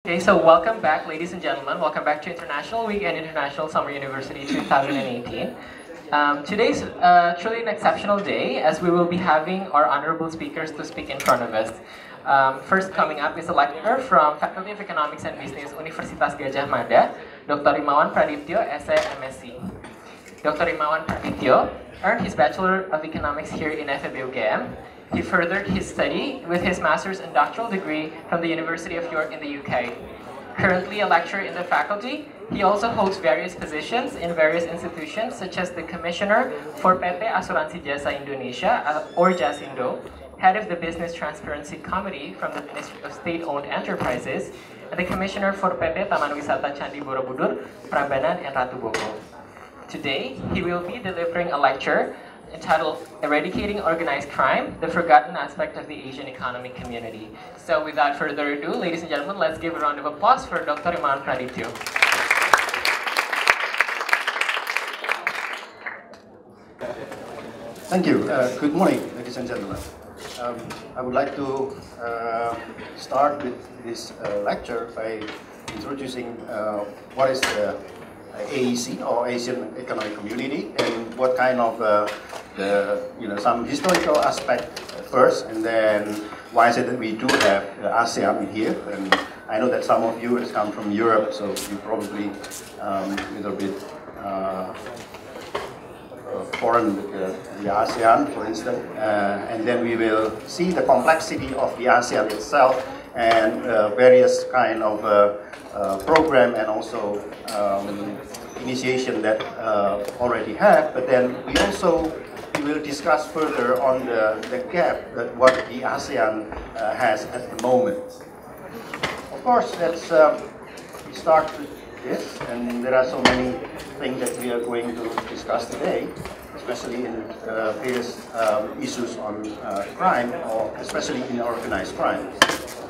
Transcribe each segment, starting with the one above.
Okay, so welcome back, ladies and gentlemen. Welcome back to International Week and International Summer University 2018. Today's truly an exceptional day as we will be having our honorable speakers to speak in front of us. First coming up is a lecturer from Faculty of Economics and Business, Universitas Gadjah Mada, Dr. Rimawan Pradiptyo, S.A. M.Sc. Dr. Rimawan Pradiptyo earned his Bachelor of Economics here in FEB UGM. He furthered his study with his master's and doctoral degree from the University of York in the UK. Currently a lecturer in the faculty, he also holds various positions in various institutions such as the Commissioner for PT Asuransi Jasa Indonesia or JASINDO, head of the Business Transparency Committee from the Ministry of State-Owned Enterprises, and the Commissioner for PT Taman Wisata Candi Borobudur, Prambanan, and Ratu Boko. Today, he will be delivering a lecture entitled Eradicating Organized Crime, the Forgotten Aspect of the Asian Economic Community. So without further ado, ladies and gentlemen, let's give a round of applause for Dr. Rimawan Pradiptyo. Thank you. Good morning, ladies and gentlemen. I would like to start with this lecture by introducing what is the AEC, or Asian Economic Community, and what kind of some historical aspect first, and then why is it that we do have ASEAN here. And I know that some of you has come from Europe, so you probably a little bit foreign with the ASEAN, for instance, and then we will see the complexity of the ASEAN itself and various kind of program and also initiation that already have. But then we will discuss further on the gap that what the ASEAN has at the moment. Of course, let's start with this, and there are so many things that we are going to discuss today, especially in various issues on crime, or especially in organized crime.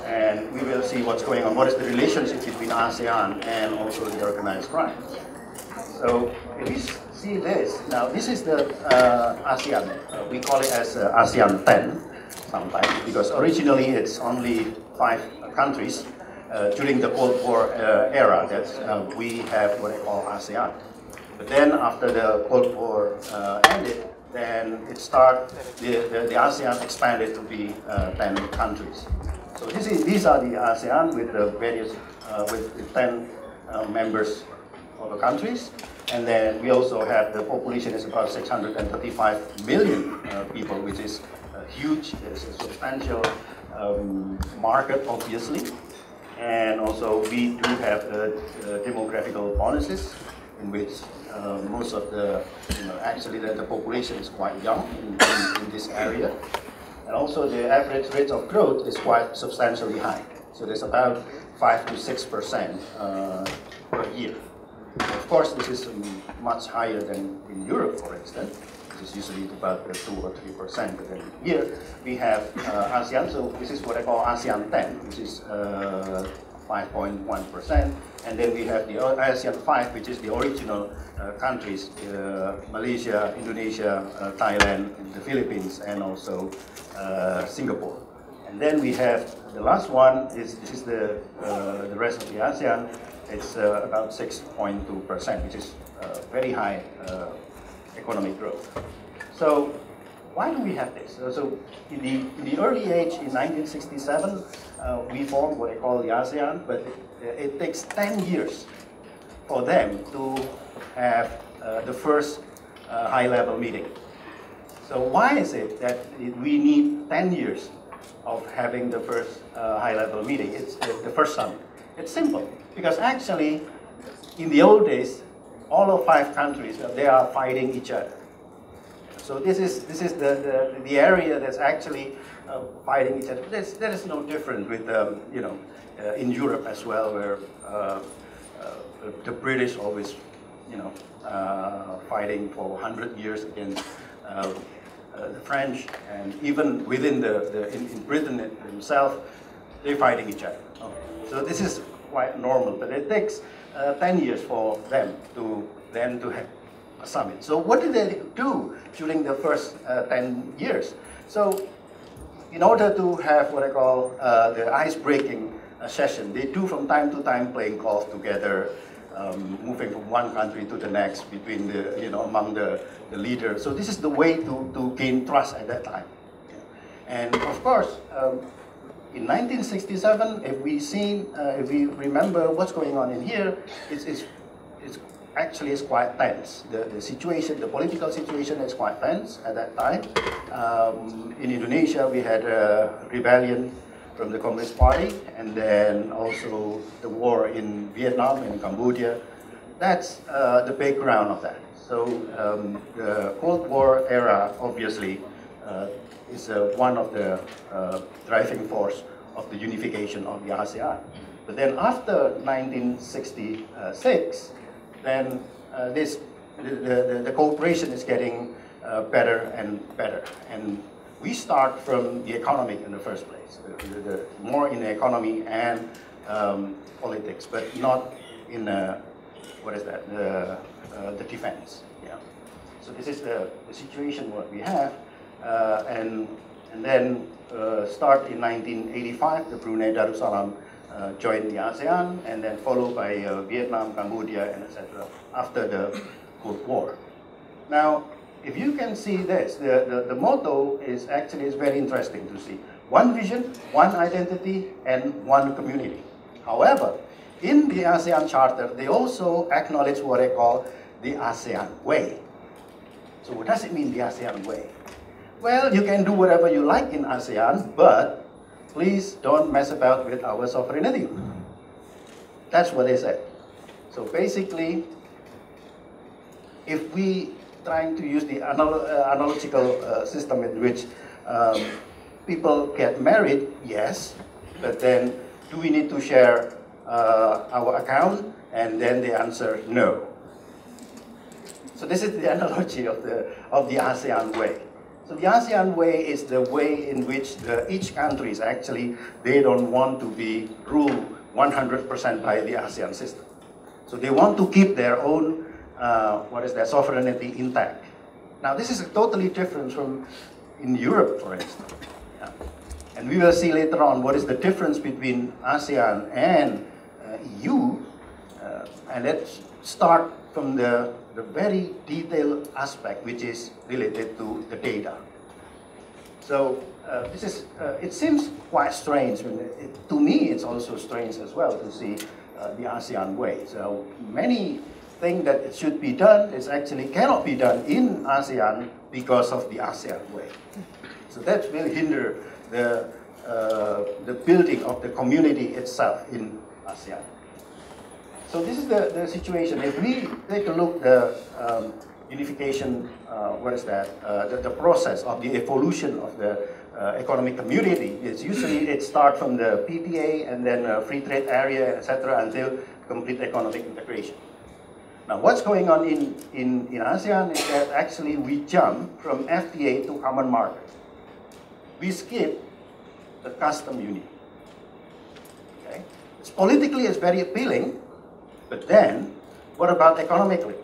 And we will see what's going on, what is the relationship between ASEAN and also the organized crime. So if we see this, now this is the ASEAN. We call it as ASEAN 10 sometimes, because originally it's only 5 countries. During the Cold War era, that we have what they call ASEAN. But then after the Cold War ended, then the ASEAN expanded to be 10 countries. So these are the ASEAN with the various, with the 10 members of the countries. And then we also have the population is about 635 million people, which is huge. It's a substantial market, obviously. And also we do have demographical bonuses in which most of the, actually the population is quite young in this area. And also the average rate of growth is quite substantially high. So there's about 5 to 6% per year. Of course, this is much higher than in Europe, for instance, which is usually about 2 or 3%. But then here we have ASEAN, so this is what I call ASEAN 10, which is 5.1%. And then we have the ASEAN 5, which is the original countries, Malaysia, Indonesia, Thailand, the Philippines, and also Singapore. And then we have the last one, this is the rest of the ASEAN. It's about 6.2%, which is very high economic growth. So why do we have this? So in the early age, in 1967, we formed what I call the ASEAN, but it takes 10 years for them to have the first high-level meeting. So why is it that we need 10 years of having the first high-level meeting? It's the first summit. It's simple, because actually, in the old days, all of 5 countries, they are fighting each other. So this is the area that's actually fighting each other. That is no different with in Europe as well, where the British always fighting for 100 years against the French, and even within in Britain themselves, they're fighting each other. Okay. So this is quite normal, but it takes 10 years for them to have a summit. So what did they do during the first 10 years? So in order to have what I call the ice-breaking session. They do from time to time playing golf together, moving from one country to the next between the, among the leaders. So this is the way to gain trust at that time. And of course, in 1967, if we remember what's going on in here, it's actually is quite tense. The situation, the political situation is quite tense at that time. In Indonesia, we had a rebellion from the Communist Party, and then also the war in Vietnam and Cambodia. That's the background of that. So the Cold War era, obviously, is one of the driving force of the unification of the ASEAN. But then after 1966, then the cooperation is getting better and better. And we start from the economy in the first place, more in the economy and politics, but not in the defense. Yeah. So this is the situation what we have, and then start in 1985, the Brunei Darussalam joined the ASEAN, and then followed by Vietnam, Cambodia, and etc. after the Cold War. Now, if you can see this, the motto is actually very interesting to see. One vision, one identity, and one community. However, in the ASEAN Charter, they also acknowledge what I call the ASEAN way. So what does it mean, the ASEAN way? Well, you can do whatever you like in ASEAN, but please don't mess about with our sovereignty. That's what they said. So basically, if we trying to use the analogical system in which people get married, yes, but then do we need to share our account? And then the answer, no. So this is the analogy of the ASEAN way. So the ASEAN way is the way in which each country is actually, they don't want to be ruled 100% by the ASEAN system. So they want to keep their own, sovereignty intact. Now this is totally different from in Europe, for instance. Yeah. And we will see later on what is the difference between ASEAN and EU. And let's start from the very detailed aspect, which is related to the data. So this is, it seems quite strange. To me, it's also strange as well to see the ASEAN way. So many things that it should be done is actually cannot be done in ASEAN because of the ASEAN way. So that will hinder the building of the community itself in ASEAN. So this is the situation. If we take a look at the unification, the process of the evolution of the economic community, is usually it starts from the PTA and then free trade area, etc., until complete economic integration. Now, what's going on in ASEAN is that actually we jump from FTA to common market. We skip the custom union. Okay? Politically, it's very appealing. But then, what about economically?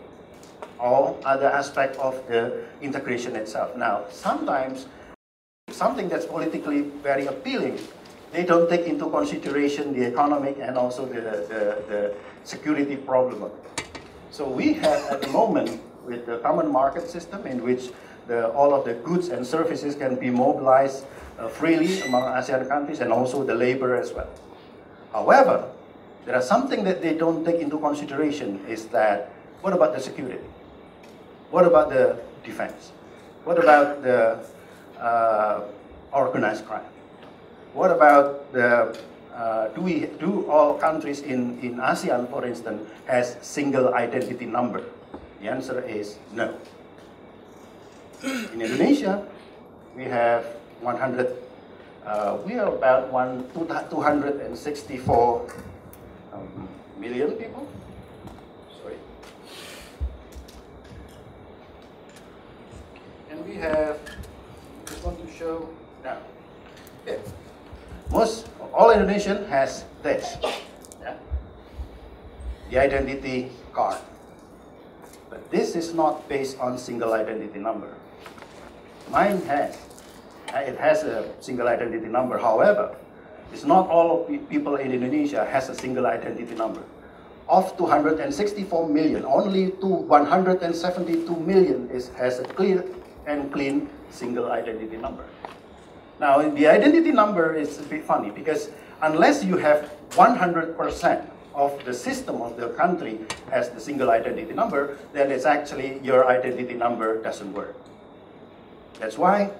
Or other aspect of the integration itself? Now, sometimes something that's politically very appealing, they don't take into consideration the economic and also the security problem. So we have at the moment with the common market system in which all of the goods and services can be mobilized freely among ASEAN countries and also the labor as well. However, there are something that they don't take into consideration is that, what about the security? What about the defense? What about the organized crime? What about the, do all countries in ASEAN, for instance, has single identity number? The answer is no. In Indonesia, we have 100, we are about 264 million people. Sorry. And we have, just want to show now. Yeah. All Indonesian has this. Yeah? The identity card. But this is not based on single identity number. Mine has. It has a single identity number. However, is not all people in Indonesia has a single identity number. Of 264 million, only 172 million has a clear and clean single identity number. Now, the identity number is a bit funny because unless you have 100% of the system of the country has the single identity number, then it's actually your identity number doesn't work. That's why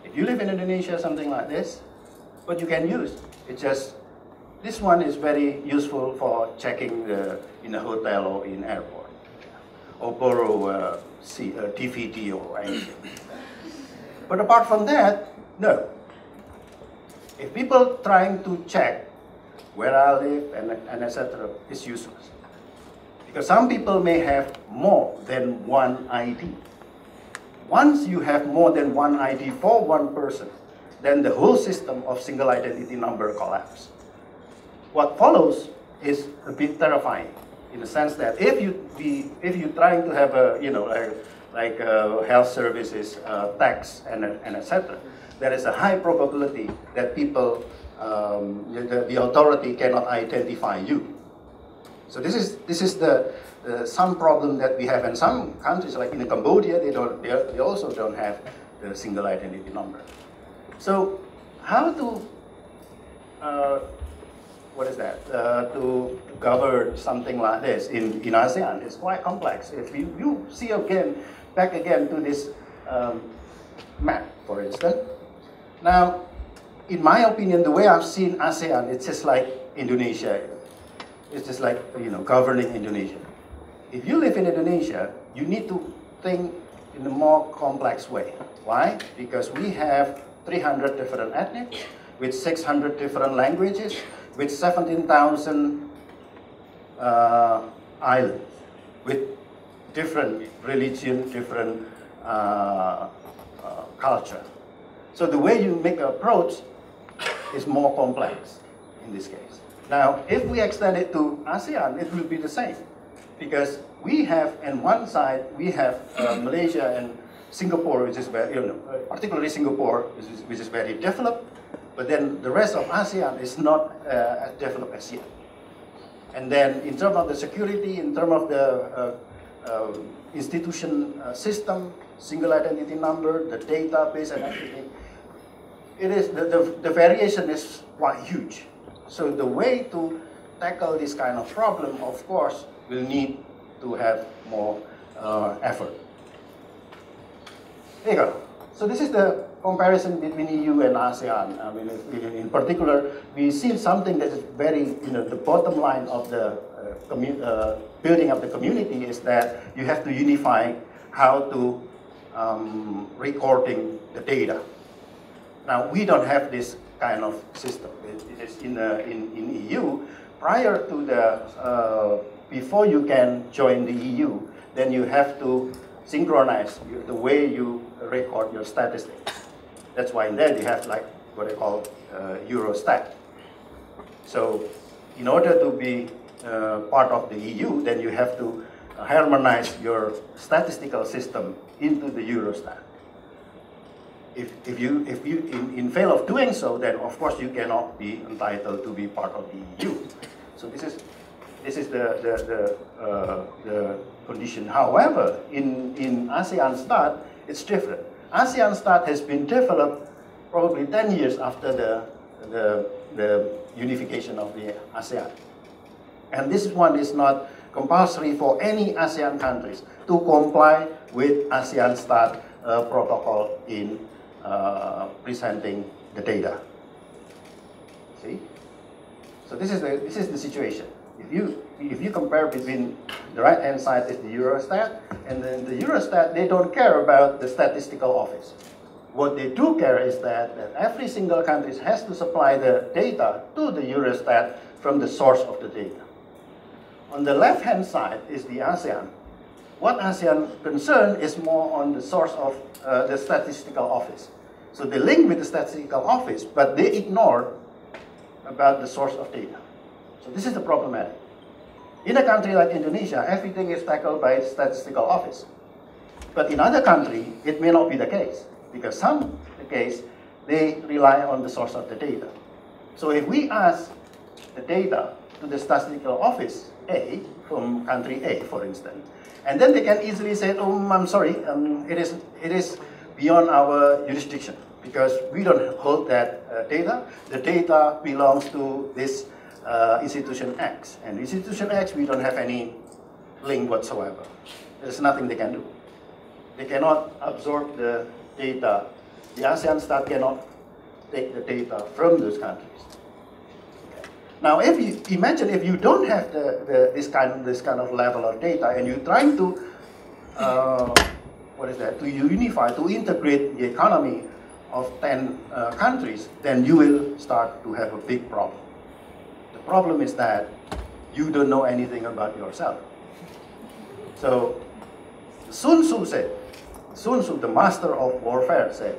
if you live in Indonesia, something like this, what you can use, it's just, this one is very useful for checking in a hotel or in airport, or borrow a DVD or anything. But apart from that, no. If people trying to check where I live and etc., it's useless. Because some people may have more than one ID. Once you have more than one ID for one person, then the whole system of single identity number collapses. What follows is a bit terrifying, in the sense that if you're trying to have a, like health services, tax, and etc., there is a high probability that people, the authority cannot identify you. So this is the some problem that we have in some countries, like in Cambodia, they also don't have the single identity number. So how to to govern something like this in ASEAN is quite complex. If you see back again to this map, for instance. Now, in my opinion, the way I've seen ASEAN, it's just like Indonesia. It's just like, governing Indonesia. If you live in Indonesia, you need to think in a more complex way. Why? Because we have 300 different ethnics, with 600 different languages, with 17,000 islands, with different religion, different culture. So the way you make an approach is more complex in this case. Now, if we extend it to ASEAN, it will be the same. Because we have, on one side, we have Malaysia and Singapore, which is very, particularly Singapore, which is very developed. But then the rest of ASEAN is not as developed as yet. And then in terms of the security, in terms of the institution system, single identity number, the database and everything, it is, the variation is quite huge. So the way to tackle this kind of problem, of course, will need to have more effort. There you go. So this is the comparison between EU and ASEAN. I mean, in particular, we see something that is very, the bottom line of the building up the community is that you have to unify how to recording the data. Now, we don't have this kind of system. It is in EU. Prior to the, before you can join the EU, then you have to synchronize the way you record your statistics. That's why then you have like what they call Eurostat. So in order to be part of the EU, then you have to harmonize your statistical system into the Eurostat. If you in fail of doing so, then of course you cannot be entitled to be part of the EU. So this is the condition. However, in ASEAN Stat, it's different. ASEAN Stat has been developed probably 10 years after the unification of the ASEAN. And this one is not compulsory for any ASEAN countries to comply with ASEAN Stat protocol in presenting the data. See? So this is the situation. If you compare between the right-hand side is the Eurostat, and then the Eurostat, they don't care about the statistical office. What they do care is that every single country has to supply the data to the Eurostat from the source of the data. On the left-hand side is the ASEAN. What ASEAN concern is more on the source of the statistical office. So they link with the statistical office, but they ignore about the source of data. So this is the problematic. In a country like Indonesia, everything is tackled by its statistical office. But in other countries, it may not be the case, because some case, they rely on the source of the data. So if we ask the data to the statistical office A, from country A, for instance, and then they can easily say, oh, I'm sorry, it is beyond our jurisdiction, because we don't hold that data. The data belongs to this institution X, and institution X, we don't have any link whatsoever. There's nothing they can do. They cannot absorb the data. The ASEAN state cannot take the data from those countries. Okay. Now, if you imagine if you don't have this kind of level of data, and you're trying to to unify, to integrate the economy of 10 countries, then you will start to have a big problem. The problem is that you don't know anything about yourself. So Sun Tzu said, Sun Tzu, the master of warfare, said,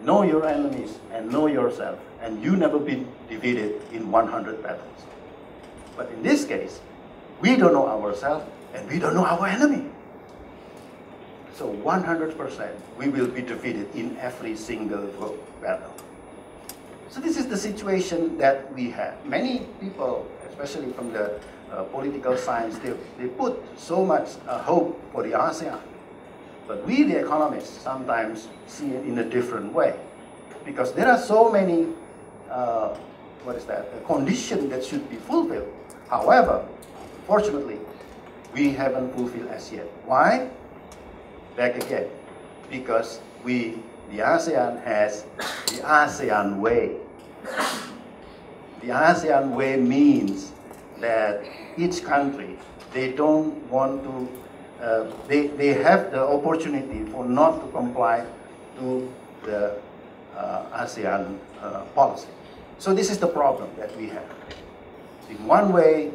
know your enemies and know yourself, and you never been defeated in 100 battles. But in this case, we don't know ourselves and we don't know our enemy. So 100% we will be defeated in every single battle. So this is the situation that we have. Many people, especially from the political science, they put so much hope for the ASEAN. But we, the economists, sometimes see it in a different way. Because there are so many, conditions that should be fulfilled. However, fortunately, we haven't fulfilled as yet. Why? Back again, because the ASEAN has the ASEAN way. The ASEAN way means that each country, they don't want to, they have the opportunity for not to comply to the ASEAN policy. So this is the problem that we have. In one way,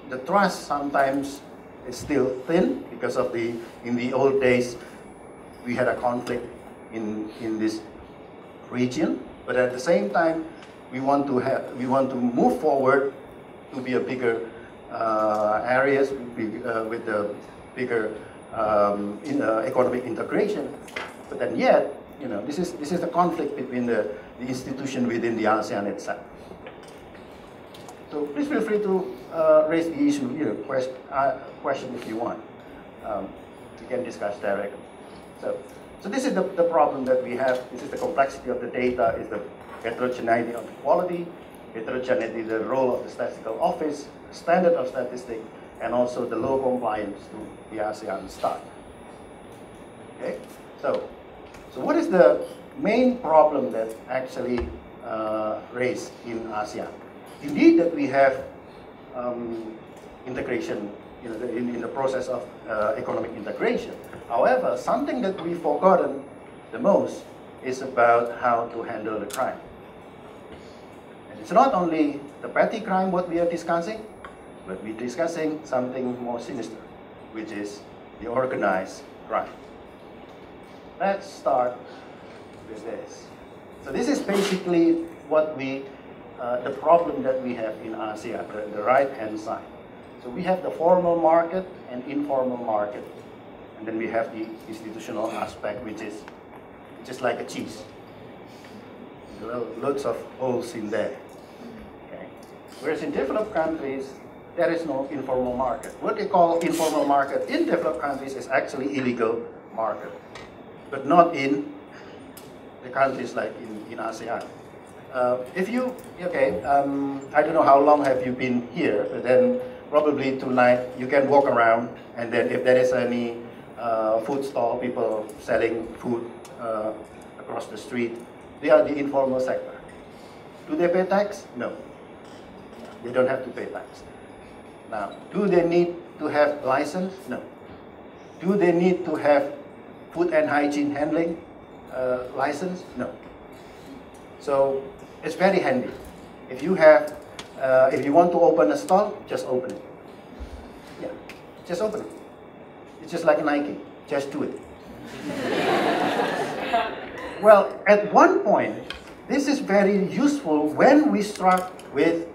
the trust sometimes is still thin because of in the old days, we had a conflict in this region, but at the same time, we want to move forward to be a bigger areas with the bigger economic integration. But then yet, this is the conflict between the institution within the ASEAN itself. So please feel free to raise the issue, question if you want. We can discuss directly. So this is the problem that we have. This is the complexity of the data, is the heterogeneity of the quality, heterogeneity, the role of the statistical office, standard of statistics, and also the low compliance to the ASEAN stat. Okay, so what is the main problem that actually raised in ASEAN? Indeed, that we have integration in the process of economic integration. However, something that we've forgotten the most is about how to handle the crime. And it's not only the petty crime what we are discussing, but we're discussing something more sinister, which is the organized crime. Let's start with this. So this is basically what the problem that we have in ASEAN, the right-hand side. So we have the formal market and informal market. And then we have the institutional aspect, which is just like a cheese. Lots of holes in there. Okay. Whereas in developed countries, there is no informal market. What they call informal market in developed countries is actually illegal market, but not in the countries like in ASEAN. I don't know how long have you been here, but then probably tonight you can walk around, and then if there is any food stall, people selling food across the street, they are the informal sector. Do they pay tax? No. They don't have to pay tax. Now, do they need to have license? No. Do they need to have food and hygiene handling license? No. So it's very handy. If you want to open a stall, just open it. Yeah, just open it. It's just like Nike. Just do it. Well, at one point, this is very useful when we start with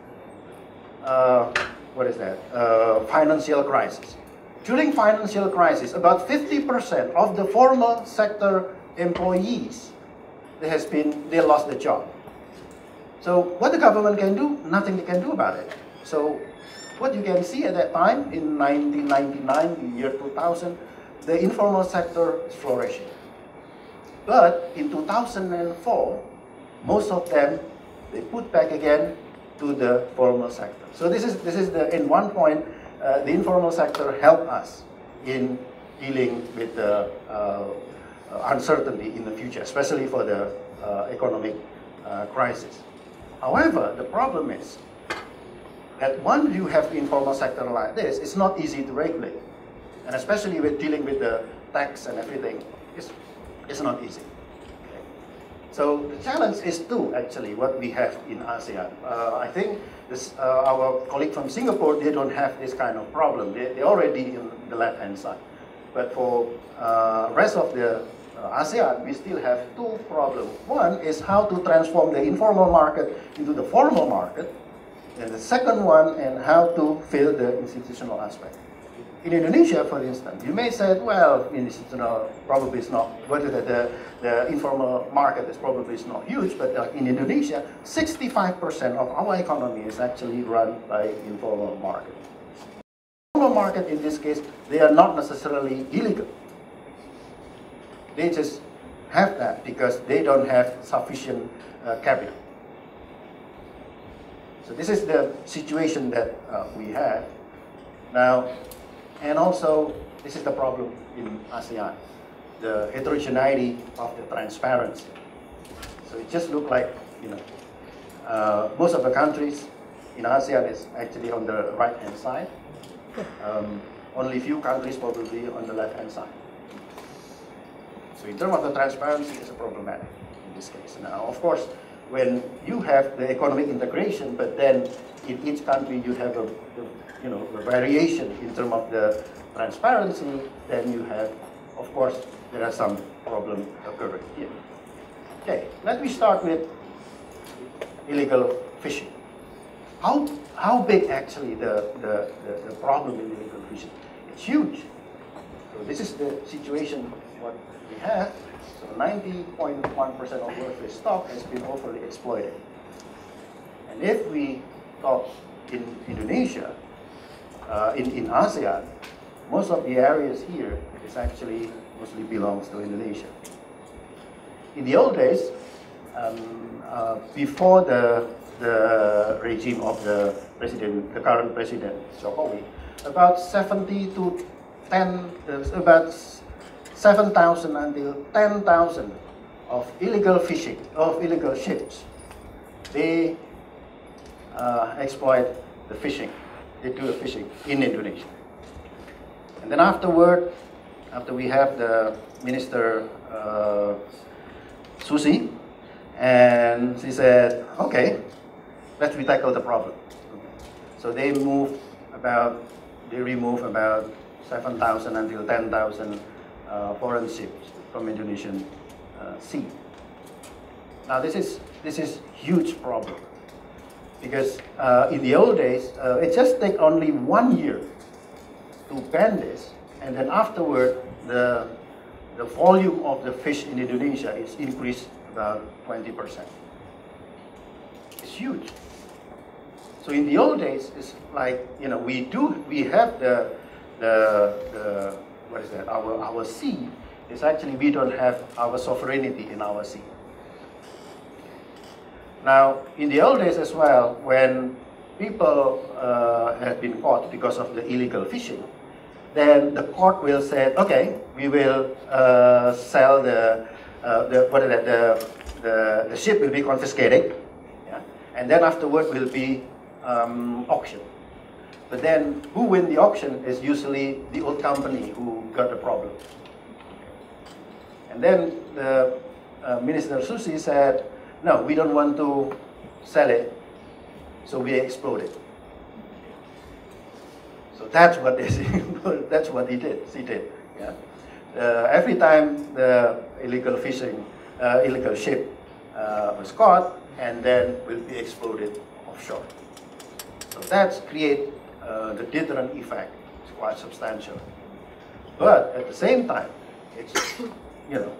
financial crisis. During financial crisis, about 50% of the formal sector employees, they lost their job. So what the government can do, nothing they can do about it. So what you can see at that time, in 1999, the year 2000, the informal sector is flourishing. But in 2004, most of them, they put back again to the formal sector. So this is the, in one point, the informal sector helped us in dealing with the uncertainty in the future, especially for the economic crisis. However, the problem is that once you have the informal sector like this, it's not easy to regulate. And especially with dealing with the tax and everything, it's not easy. Okay. So the challenge is too, actually, what we have in ASEAN. I think this, our colleague from Singapore, they don't have this kind of problem. They're already in the left-hand side. But for rest of the ASEAN, we still have two problems. One is how to transform the informal market into the formal market. And the second one, and how to fill the institutional aspect. In Indonesia, for instance, you may say, well, institutional probably is not, whether the informal market is probably is not huge, but in Indonesia, 65% of our economy is actually run by informal market. Informal market, in this case, they are not necessarily illegal. They just have that because they don't have sufficient capital. So this is the situation that we have now, and also this is the problem in ASEAN, the heterogeneity of the transparency. So it just looks like, you know, most of the countries in ASEAN is actually on the right-hand side. Only few countries probably on the left-hand side. So in terms of the transparency, it's problematic in this case. Now, of course, when you have the economic integration, but then in each country you have a variation in terms of the transparency, then you have, of course, there are some problems occurring here. Okay, let me start with illegal fishing. How big actually the problem in illegal fishing? It's huge. So this is the situation what we have. So 90.1% of world fish stock has been overly exploited. And if we talk in Indonesia, in ASEAN, most of the areas here is actually mostly belongs to Indonesia. In the old days, before the regime of the current president, Jokowi, about 7,000 until 10,000 of illegal fishing, of illegal ships. They exploit the fishing. They do the fishing in Indonesia. And then afterward, after we have the Minister Susi, and she said, okay, let's tackle the problem. So they remove about 7,000 until 10,000 foreign ships from Indonesian sea. Now this is huge problem because in the old days it just take only 1 year to ban this, and then afterward the volume of the fish in Indonesia is increased about 20%. It's huge. So in the old days, it's like, you know, we have the what is that? Our sea is actually, we don't have our sovereignty in our sea. Now, in the old days as well, when people have been caught because of the illegal fishing, then the court will say, okay, we will sell the ship will be confiscated, yeah? And then afterward will be auction. But then who win the auction is usually the old company who got the problem. And then the Minister Susi said, no, we don't want to sell it, so we explode it. So that's what they that's what he did. She did. Yeah. Every time the illegal fishing, illegal ship was caught, and then will be exploded offshore. So that's create the deterrent effect is quite substantial. But at the same time, it's, you know,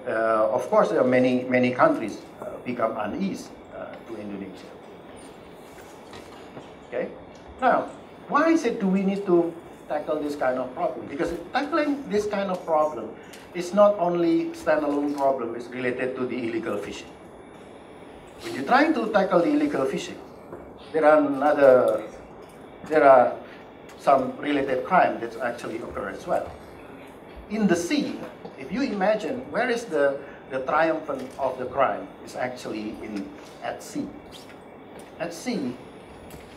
of course there are many countries become uneasy to Indonesia. Now, why is it do we need to tackle this kind of problem? Because tackling this kind of problem is not only standalone problem, it's related to the illegal fishing. When you're trying to tackle the illegal fishing, there are some related crime that actually occur as well. In the sea, if you imagine, where is the triumphant of the crime is actually at sea. At sea,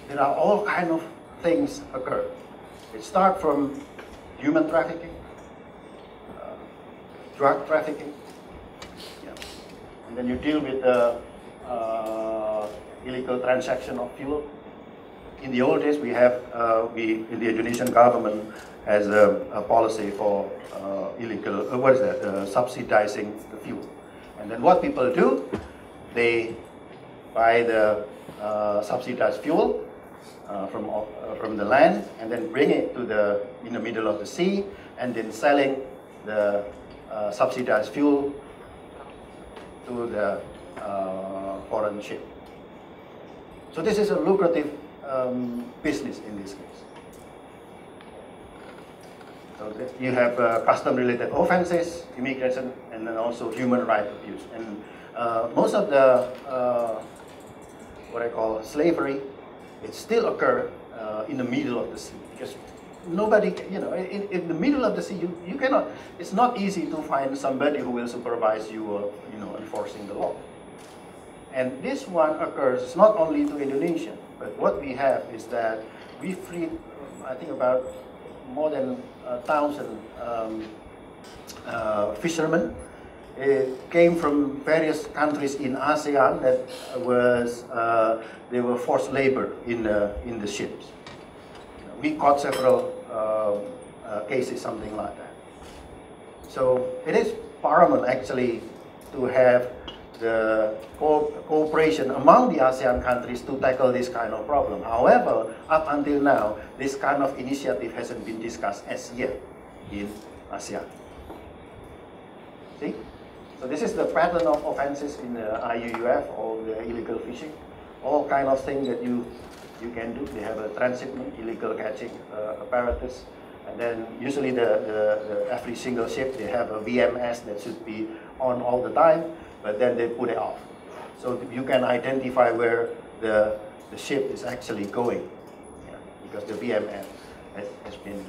there are all kind of things occur. It starts from human trafficking, drug trafficking, yeah. And then you deal with the illegal transaction of fuel. In the old days, the Indonesian government has a policy for illegal, subsidizing the fuel. And then what people do, they buy the subsidized fuel from the land and then bring it to in the middle of the sea, and then selling the subsidized fuel to the foreign ship. So this is a lucrative business in this case. So you have custom-related offenses, immigration, and then also human rights abuse. And most of the what I call slavery, it still occur in the middle of the sea, because nobody, in the middle of the sea, you cannot. It's not easy to find somebody who will supervise you or enforcing the law. And this one occurs not only to Indonesia, but what we have is that we freed, I think, about more than 1,000 fishermen. It came from various countries in ASEAN that they were forced labor in the ships. We caught several cases, something like that. So it is paramount actually to have the cooperation among the ASEAN countries to tackle this kind of problem. However, up until now, this kind of initiative hasn't been discussed as yet in ASEAN. See? So this is the pattern of offenses in the IWEEK, or the illegal fishing. All kind of things that you can do. They have a transshipment, illegal catching apparatus. And then usually every single ship, they have a VMS that should be on all the time, but then they put it off. So you can identify where the ship is actually going, yeah, because the VMS has been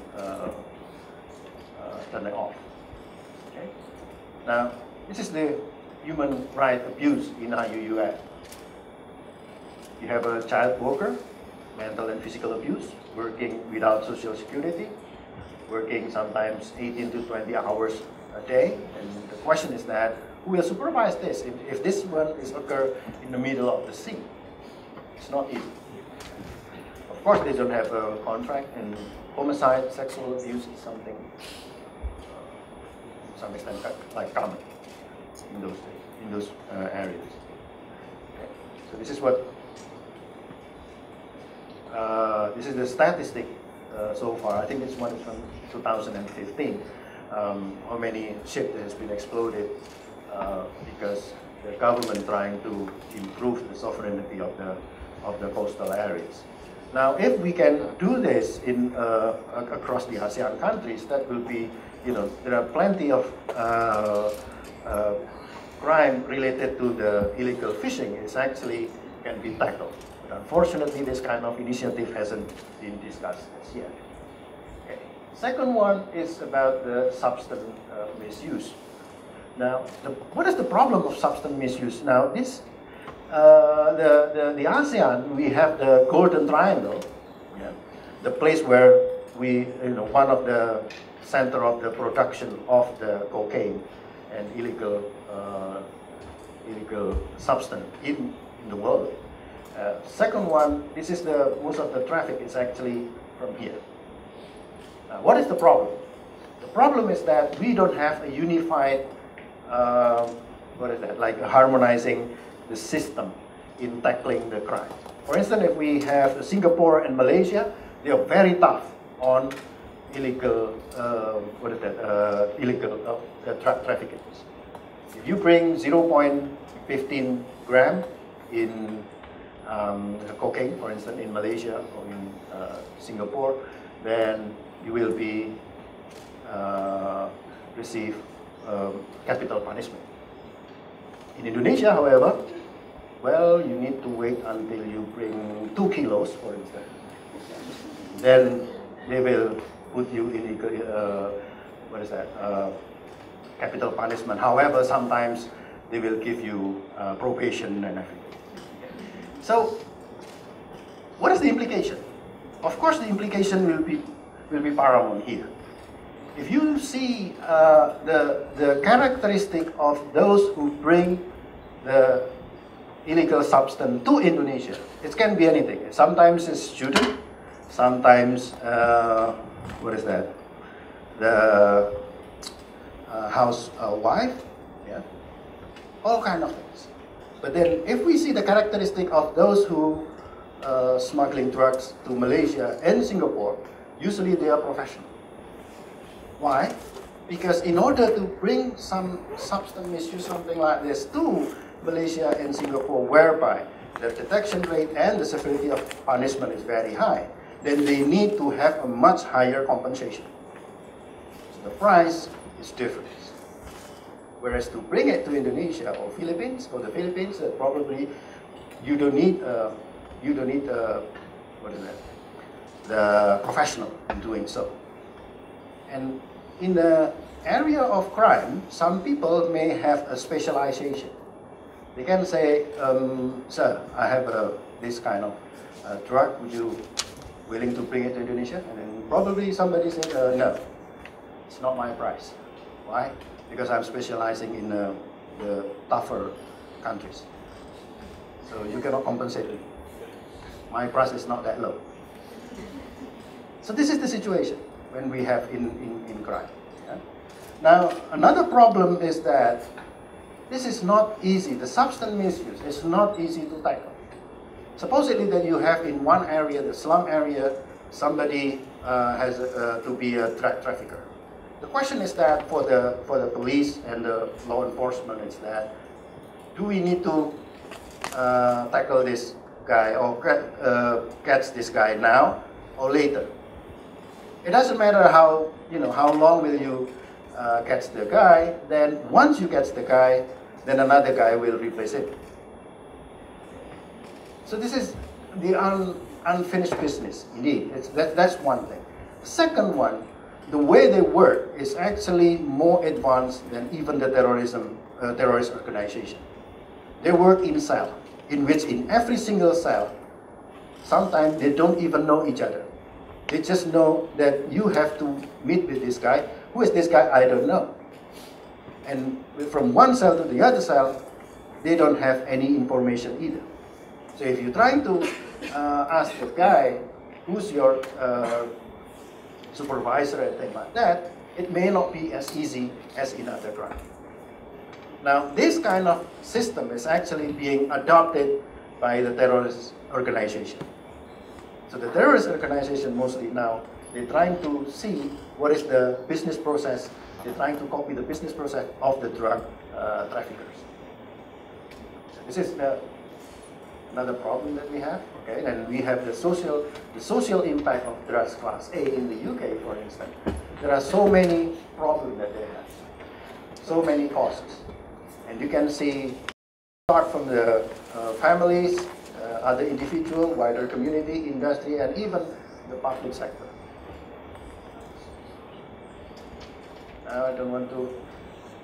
turned off. Okay? Now, this is the human rights abuse in IWEEK. You have a child worker, mental and physical abuse, working without social security, working sometimes 18 to 20 hours a day. And the question is that, who will supervise this? If this one is occur in the middle of the sea, it's not easy. Of course, they don't have a contract, and homicide, sexual abuse is something, to some extent, like common in those areas. Okay. So this is what this is the statistic so far. I think this one is from 2015. How many ships has been exploded because the government trying to improve the sovereignty of the coastal areas. Now, if we can do this in across the ASEAN countries, that will be, there are plenty of crime related to the illegal fishing is actually can be tackled. But unfortunately, this kind of initiative hasn't been discussed as yet. Okay. Second one is about the substance misuse. Now, what is the problem of substance misuse? Now, this the ASEAN, we have the Golden Triangle, yeah, the place where we, one of the center of the production of the cocaine and illegal substance in the world. Second one, this is most of the traffic is actually from here. What is the problem? The problem is that we don't have a unified, like harmonizing the system in tackling the crime. For instance, if we have Singapore and Malaysia, they are very tough on illegal, trafficking. If you bring 0.15 gram in cocaine, for instance, in Malaysia or in Singapore, then you will be receive capital punishment. In Indonesia, however, well, you need to wait until you bring 2 kilos, for instance. Then they will put you in capital punishment. However, sometimes they will give you probation and everything. So, what is the implication? Of course, the implication will be paramount here. If you see the characteristic of those who bring the illegal substance to Indonesia, it can be anything. Sometimes it's student, sometimes the housewife, yeah, all kind of things. But then, if we see the characteristic of those who smuggling drugs to Malaysia and Singapore, usually they are professional. Why? Because in order to bring some substance misuse, something like this, to Malaysia and Singapore, whereby the detection rate and the severity of punishment is very high, then they need to have a much higher compensation. So the price is different. Whereas to bring it to Indonesia or Philippines, probably you don't need the professional in doing so. And in the area of crime, some people may have a specialization. They can say, sir, I have this kind of drug, would you willing to bring it to Indonesia? And then probably somebody said, no, it's not my price. Why? Because I'm specializing in the tougher countries. So you cannot compensate me. My price is not that low. So this is the situation when we have in crime. Yeah? Now, another problem is that this is not easy. The substance misuse is not easy to tackle. Supposedly that you have in one area, the slum area, somebody has to be a drug trafficker. The question is that for the police and the law enforcement is that, do we need to tackle this guy or catch this guy now or later? It doesn't matter how long will you catch the guy. Then once you catch the guy, then another guy will replace it. So this is the unfinished business. Indeed, that's one thing. The second one, the way they work is actually more advanced than even the terrorist organization. They work in cell, in which in every single cell, sometimes they don't even know each other. They just know that you have to meet with this guy. Who is this guy? I don't know. And from one cell to the other cell, they don't have any information either. So if you're trying to ask the guy, who's your supervisor and things like that, it may not be as easy as in other crime. Now, this kind of system is actually being adopted by the terrorist organization. So the terrorist organization mostly now, they're trying to see what is the business process. They're trying to copy the business process of the drug traffickers. So this is another problem that we have. Okay, and we have the social impact of drugs class A in the UK, for instance. There are so many problems that they have, so many causes, and you can see start from the families, other individual, wider community, industry, and even the public sector. Now, I don't want to.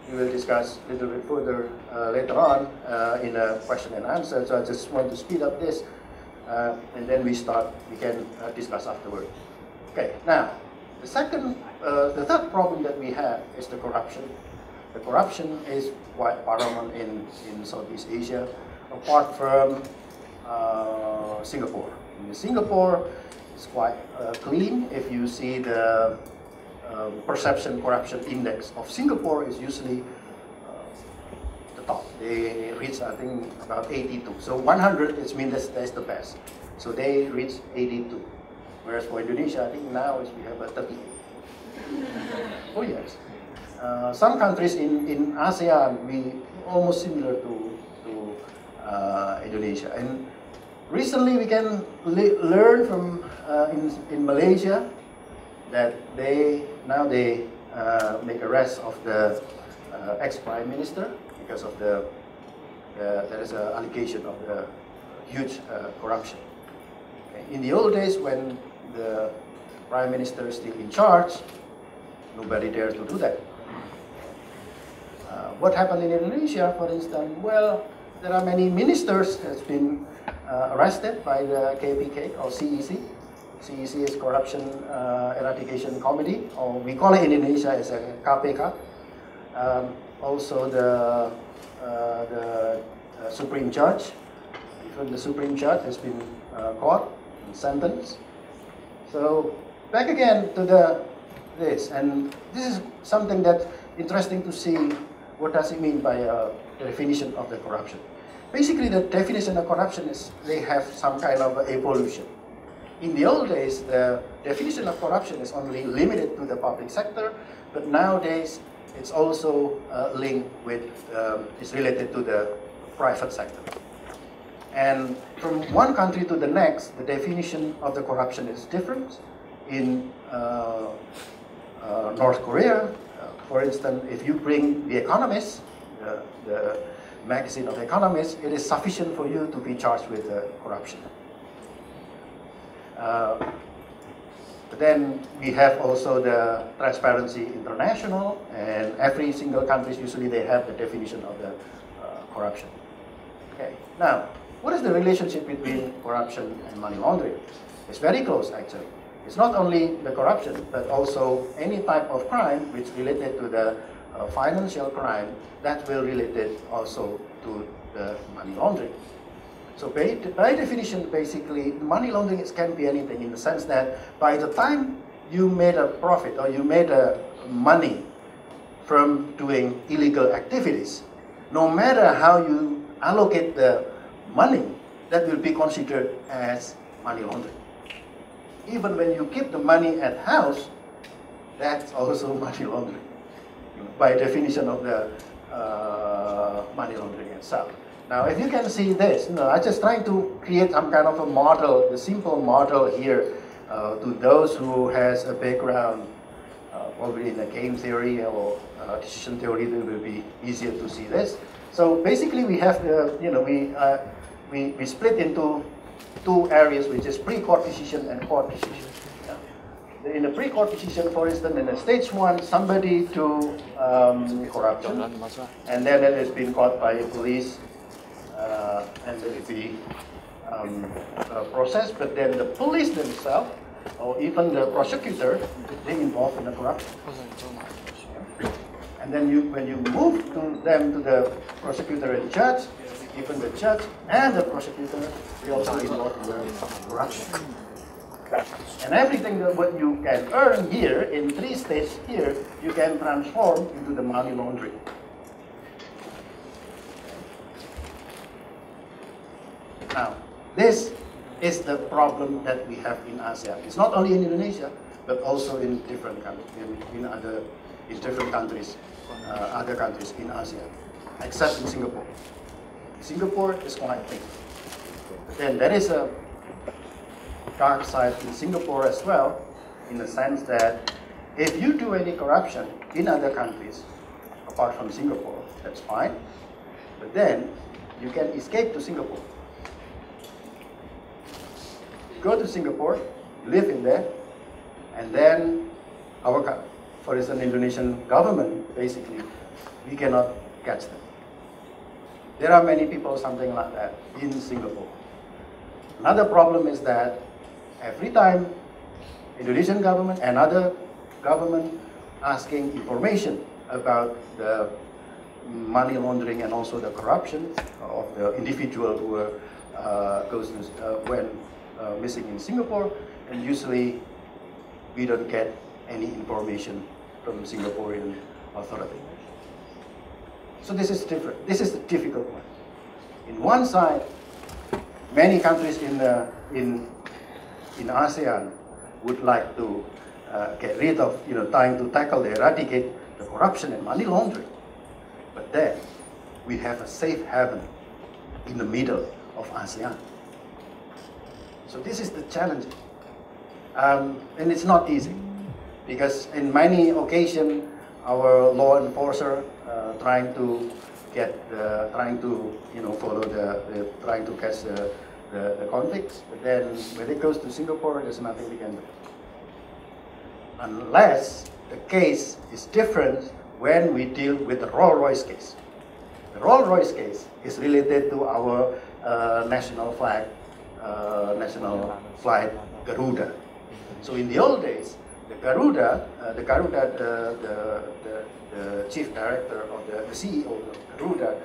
We will discuss a little bit further later on in a question and answer. So I just want to speed up this, and then we can discuss afterward. Okay. Now, the third problem that we have is the corruption. The corruption is quite paramount in Southeast Asia, apart from Singapore. In Singapore, it's quite clean. If you see the perception corruption index of Singapore is usually the top. They reach, I think, about 82. So 100 is means that's the best. So they reach 82. Whereas for Indonesia, I think now we have a 38. Oh yes. Some countries in ASEAN, we almost similar to Indonesia. And Recently, we can learn from in Malaysia that now they make arrest of the ex-prime minister because of there is an allegation of the huge corruption. Okay. In the old days, when the prime minister is still in charge, nobody dared to do that. What happened in Indonesia, for instance? Well, there are many ministers has been arrested by the KPK or CEC. CEC is Corruption Eradication Committee, or we call it in Indonesia as a KPK. Also the Supreme Judge, even the Supreme Judge has been caught and sentenced. So back again to this, and this is something that's interesting to see. What does it mean by the definition of the corruption? Basically, the definition of corruption is they have some kind of evolution. In the old days, the definition of corruption is only limited to the public sector, but nowadays it's also linked with, it's related to the private sector. And from one country to the next, the definition of the corruption is different. In North Korea, for instance, if you bring The Economist, the magazine of The Economist, it is sufficient for you to be charged with corruption. But then we have also the Transparency International, and every single country usually they have the definition of the corruption. Okay. Now, what is the relationship between corruption and money laundering? It's very close, actually. It's not only the corruption, but also any type of crime which related to the financial crime that will related also to the money laundering. So by definition, basically, money laundering can be anything in the sense that by the time you made a profit or you made money from doing illegal activities, no matter how you allocate the money, that will be considered as money laundering. Even when you keep the money at house, that's also money laundering, by definition of the money laundering itself. Now, if you can see this, I'm just trying to create some kind of a model, the simple model here, to those who has a background probably in the game theory or decision theory, it will be easier to see this. So basically, we have we split into two areas, which is pre-court decision and court decision. Yeah. In the pre-court decision, for instance, in the stage 1, somebody do corruption, and then it has been caught by police, and then it be processed, but then the police themselves, or even the prosecutor, they involved in the corruption. And then when you move them to the prosecutor and judge, even the judge and the prosecutor, they also involved in the corruption. And everything that what you can earn here in 3 stages here, you can transform into the money laundering. Now, this is the problem that we have in ASEAN. It's not only in Indonesia, but also in different countries, in different countries, other countries in ASEAN, except in Singapore. Singapore is quite big. But then there is a dark side in Singapore as well, in the sense that if you do any corruption in other countries, apart from Singapore, that's fine. But then you can escape to Singapore. Go to Singapore, live in there, and then for instance, Indonesian government, basically, we cannot catch them. There are many people, something like that, in Singapore. Another problem is that every time Indonesian government and other government asking information about the money laundering and also the corruption of the individual who went missing in Singapore, and usually we don't get any information from Singaporean authority. So this is different. This is the difficult one. In one side, many countries in ASEAN would like to get rid of, trying to eradicate the corruption and money laundering. But then we have a safe haven in the middle of ASEAN. So this is the challenge. And it's not easy, because in many occasions, our law enforcer trying to follow trying to catch the convicts, but then when it goes to Singapore, there's nothing we can do. Unless the case is different when we deal with the Rolls-Royce case. The Rolls-Royce case is related to our national flight Garuda. So in the old days, the chief director of the CEO of Garuda,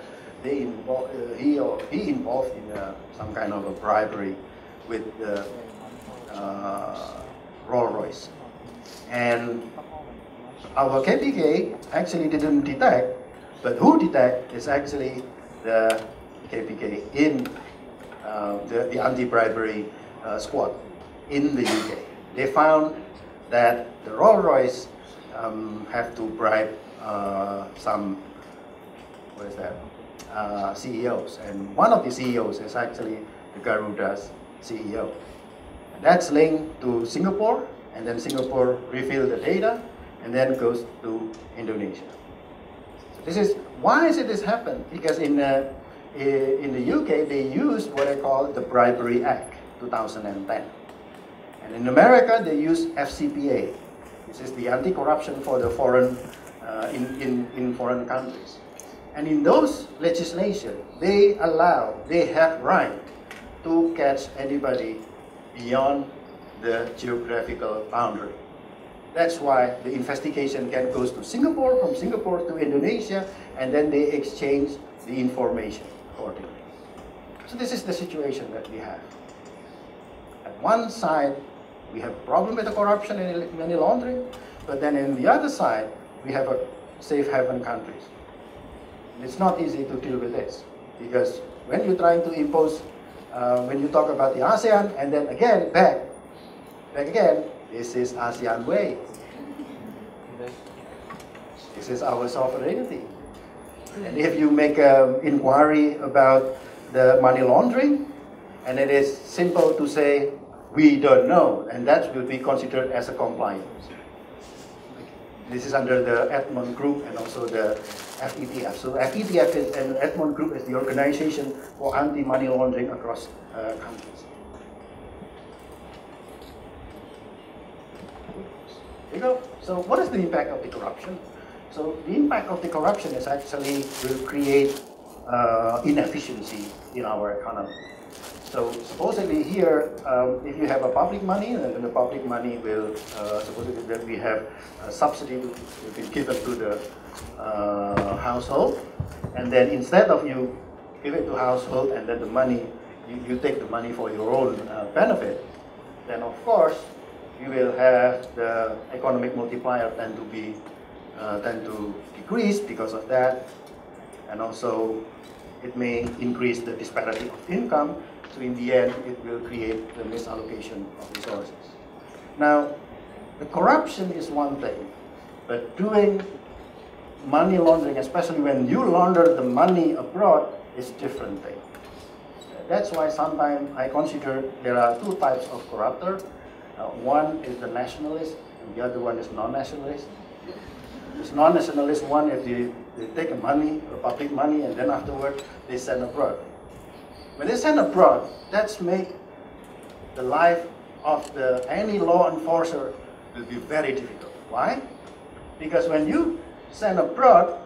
he involved in some kind of a bribery with Rolls-Royce. And our KPK actually didn't detect, but who detect is actually the KPK in the anti-bribery squad in the UK. They found that the Rolls-Royce have to bribe some, CEOs, and one of the CEOs is actually the Garuda's CEO. And that's linked to Singapore, and then Singapore reveal the data, and then goes to Indonesia. So this is why is it this happened? Because in the UK they used what I call the Bribery Act 2010, and in America they use FCPA. This is the anti-corruption for the foreign in foreign countries. And in those legislation, they have right to catch anybody beyond the geographical boundary. That's why the investigation can go to Singapore, from Singapore to Indonesia, and then they exchange the information accordingly. So this is the situation that we have. At one side, we have a problem with the corruption and money laundering, but then in the other side, we have a safe haven countries. And it's not easy to deal with this, because when you're trying to impose, when you talk about the ASEAN, and then again, back again, this is ASEAN way. This is our sovereignty. And if you make an inquiry about the money laundering, and it is simple to say, we don't know, and that will be considered as a compliance. This is under the Edmond Group and also the FETF. So FETF and Edmond Group is the organization for anti-money laundering across countries. There you go. So what is the impact of the corruption? So the impact of the corruption is actually will create inefficiency in our economy. So supposedly here, if you have a public money, then the public money will, supposedly that we have a subsidy will be given to the household, and then instead of you give it to household and then the money, you take the money for your own benefit, then of course you will have the economic multiplier tend to decrease because of that, and also it may increase the disparity of income. So in the end, it will create the misallocation of resources. Now, the corruption is one thing, but doing money laundering, especially when you launder the money abroad, is a different thing. That's why sometimes I consider there are two types of corruptor. One is the nationalist, and the other one is non-nationalist. This non-nationalist one, if they take money, public money, and then afterward they send abroad. When they send abroad, that's make the life of any law enforcer will be very difficult. Why? Because when you send abroad,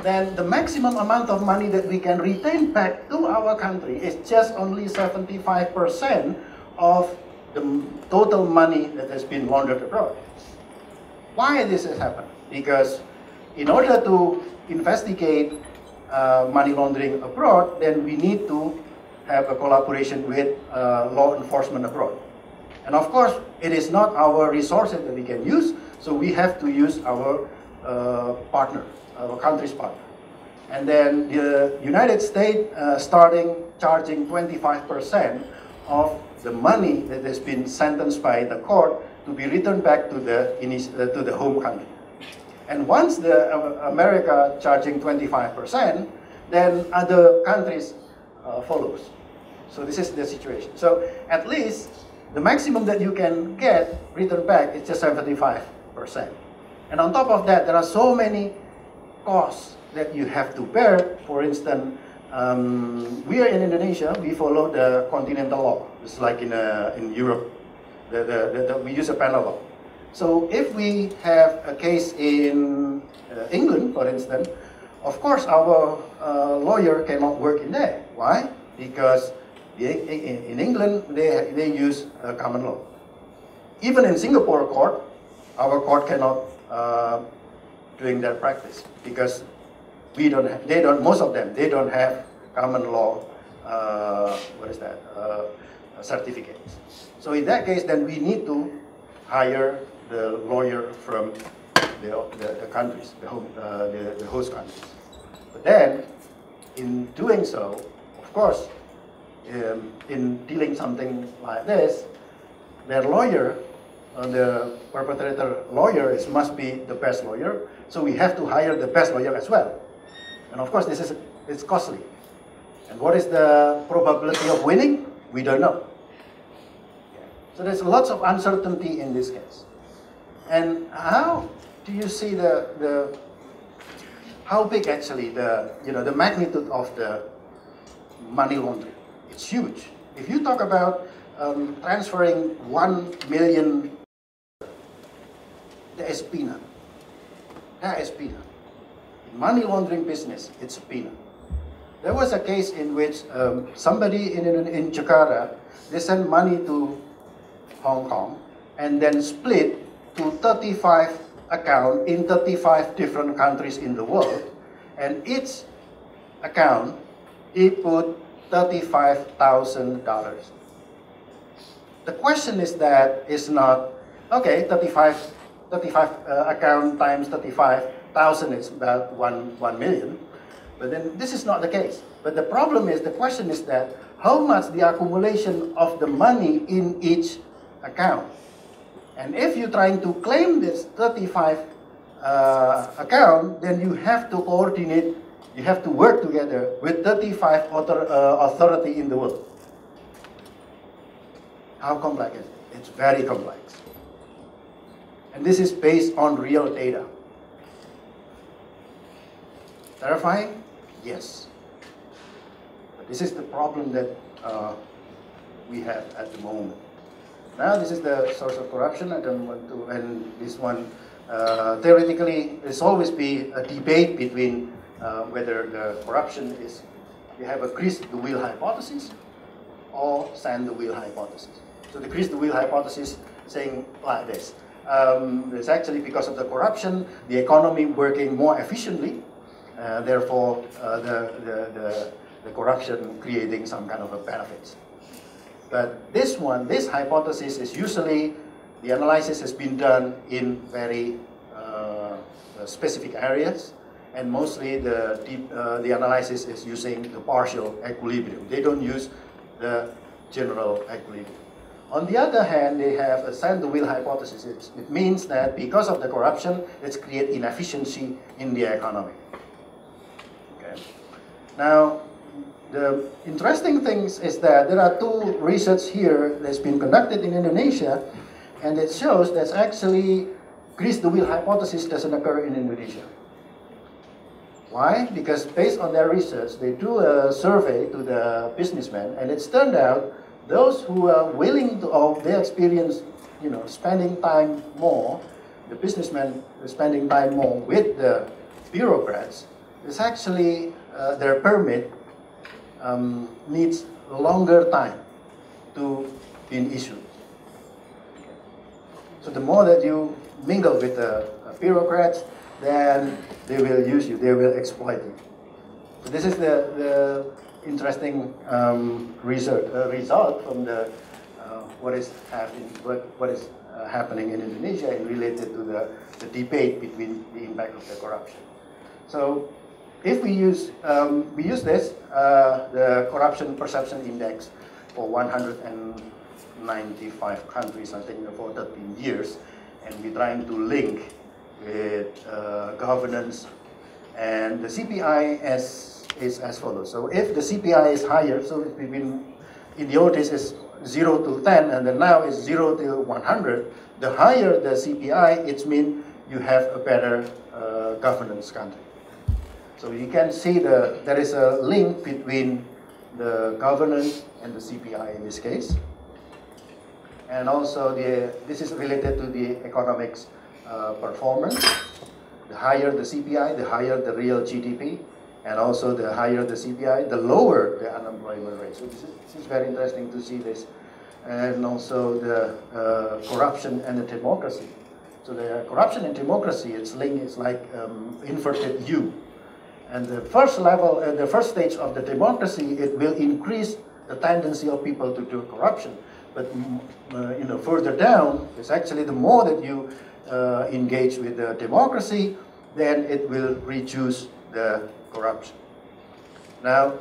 then the maximum amount of money that we can retain back to our country is just only 75% of the total money that has been laundered abroad. Why this has happened? Because in order to investigate money laundering abroad, then we need to have a collaboration with law enforcement abroad. And of course, it is not our resources that we can use, so we have to use our partner, our country's partner. And then the United States starting charging 25% of the money that has been sentenced by the court to be returned back to the home country. And once the America charging 25%, then other countries follows. So this is the situation. So at least the maximum that you can get returned back is just 75%. And on top of that, there are so many costs that you have to bear. For instance, we are in Indonesia, we follow the continental law. It's like in Europe, we use a penal law. So if we have a case in England, for instance, of course our lawyer cannot work in there. Why? Because in England, they use common law. Even in Singapore court, our court cannot doing that practice because most of them, they don't have common law, certificates. So in that case, then we need to hire the lawyer from the countries, the host countries. But then, in doing so, of course, in dealing something like this, their lawyer, the perpetrator lawyer, must be the best lawyer. So we have to hire the best lawyer as well. And of course, it's costly. And what is the probability of winning? We don't know. So there's lots of uncertainty in this case. And how do you see how big actually the magnitude of the money laundering? It's huge. If you talk about transferring 1 million, that is peanut. That is peanut. In money laundering business, it's a peanut. There was a case in which somebody in Jakarta, they sent money to Hong Kong and then split to 35 accounts in 35 different countries in the world, and each account he put $35,000. The question is not okay. 35 account times 35,000 is about 1 million, but then this is not the case. But the problem is, the question is that how much the accumulation of the money in each account. And if you're trying to claim this 35 account, then you have to coordinate, you have to work together with 35 authority in the world. How complex is it? It's very complex. And this is based on real data. Terrifying? Yes. But this is the problem that we have at the moment. Now this is the source of corruption. I don't want to, and this one, theoretically, there's always be a debate between whether the corruption is, you have a grease the wheel hypothesis or sand the wheel hypothesis. So the grease the wheel hypothesis saying like this. It's actually because of the corruption, the economy working more efficiently, therefore the corruption creating some kind of a benefits. But this hypothesis is usually, the analysis has been done in very specific areas, and mostly the analysis is using the partial equilibrium. They don't use the general equilibrium. On the other hand, they have a sand the wheel hypothesis. It means that because of the corruption, it's create inefficiency in the economy. Okay. Now, the interesting thing is that there are two research here that's been conducted in Indonesia, and it shows that actually grease the wheel hypothesis doesn't occur in Indonesia. Why? Because based on their research, they do a survey to the businessmen, and it's turned out those who are willing to, or they experience, spending time more, the businessmen spending time more with the bureaucrats, is actually their permit needs longer time to be issued. So the more that you mingle with the bureaucrats, then they will use you, they will exploit you. So this is the interesting result from the what is happening in Indonesia and related to the debate between the impact of the corruption. So if we use this, the corruption perception index for 195 countries, I think for 13 years, and we're trying to link with governance, and the CPI is as follows. So if the CPI is higher, so it's between in the old days is 0 to 10, and then now it's 0 to 100. The higher the CPI, it means you have a better governance country. So you can see there is a link between the governance and the CPI in this case. And also this is related to the economics performance. The higher the CPI, the higher the real GDP, and also the higher the CPI, the lower the unemployment rate. So this is very interesting to see this. And also the corruption and the democracy. So the corruption and democracy, its link is like inverted U. And the first level, the first stage of the democracy, it will increase the tendency of people to do corruption. But further down, it's actually the more that you engage with the democracy, then it will reduce the corruption. Now,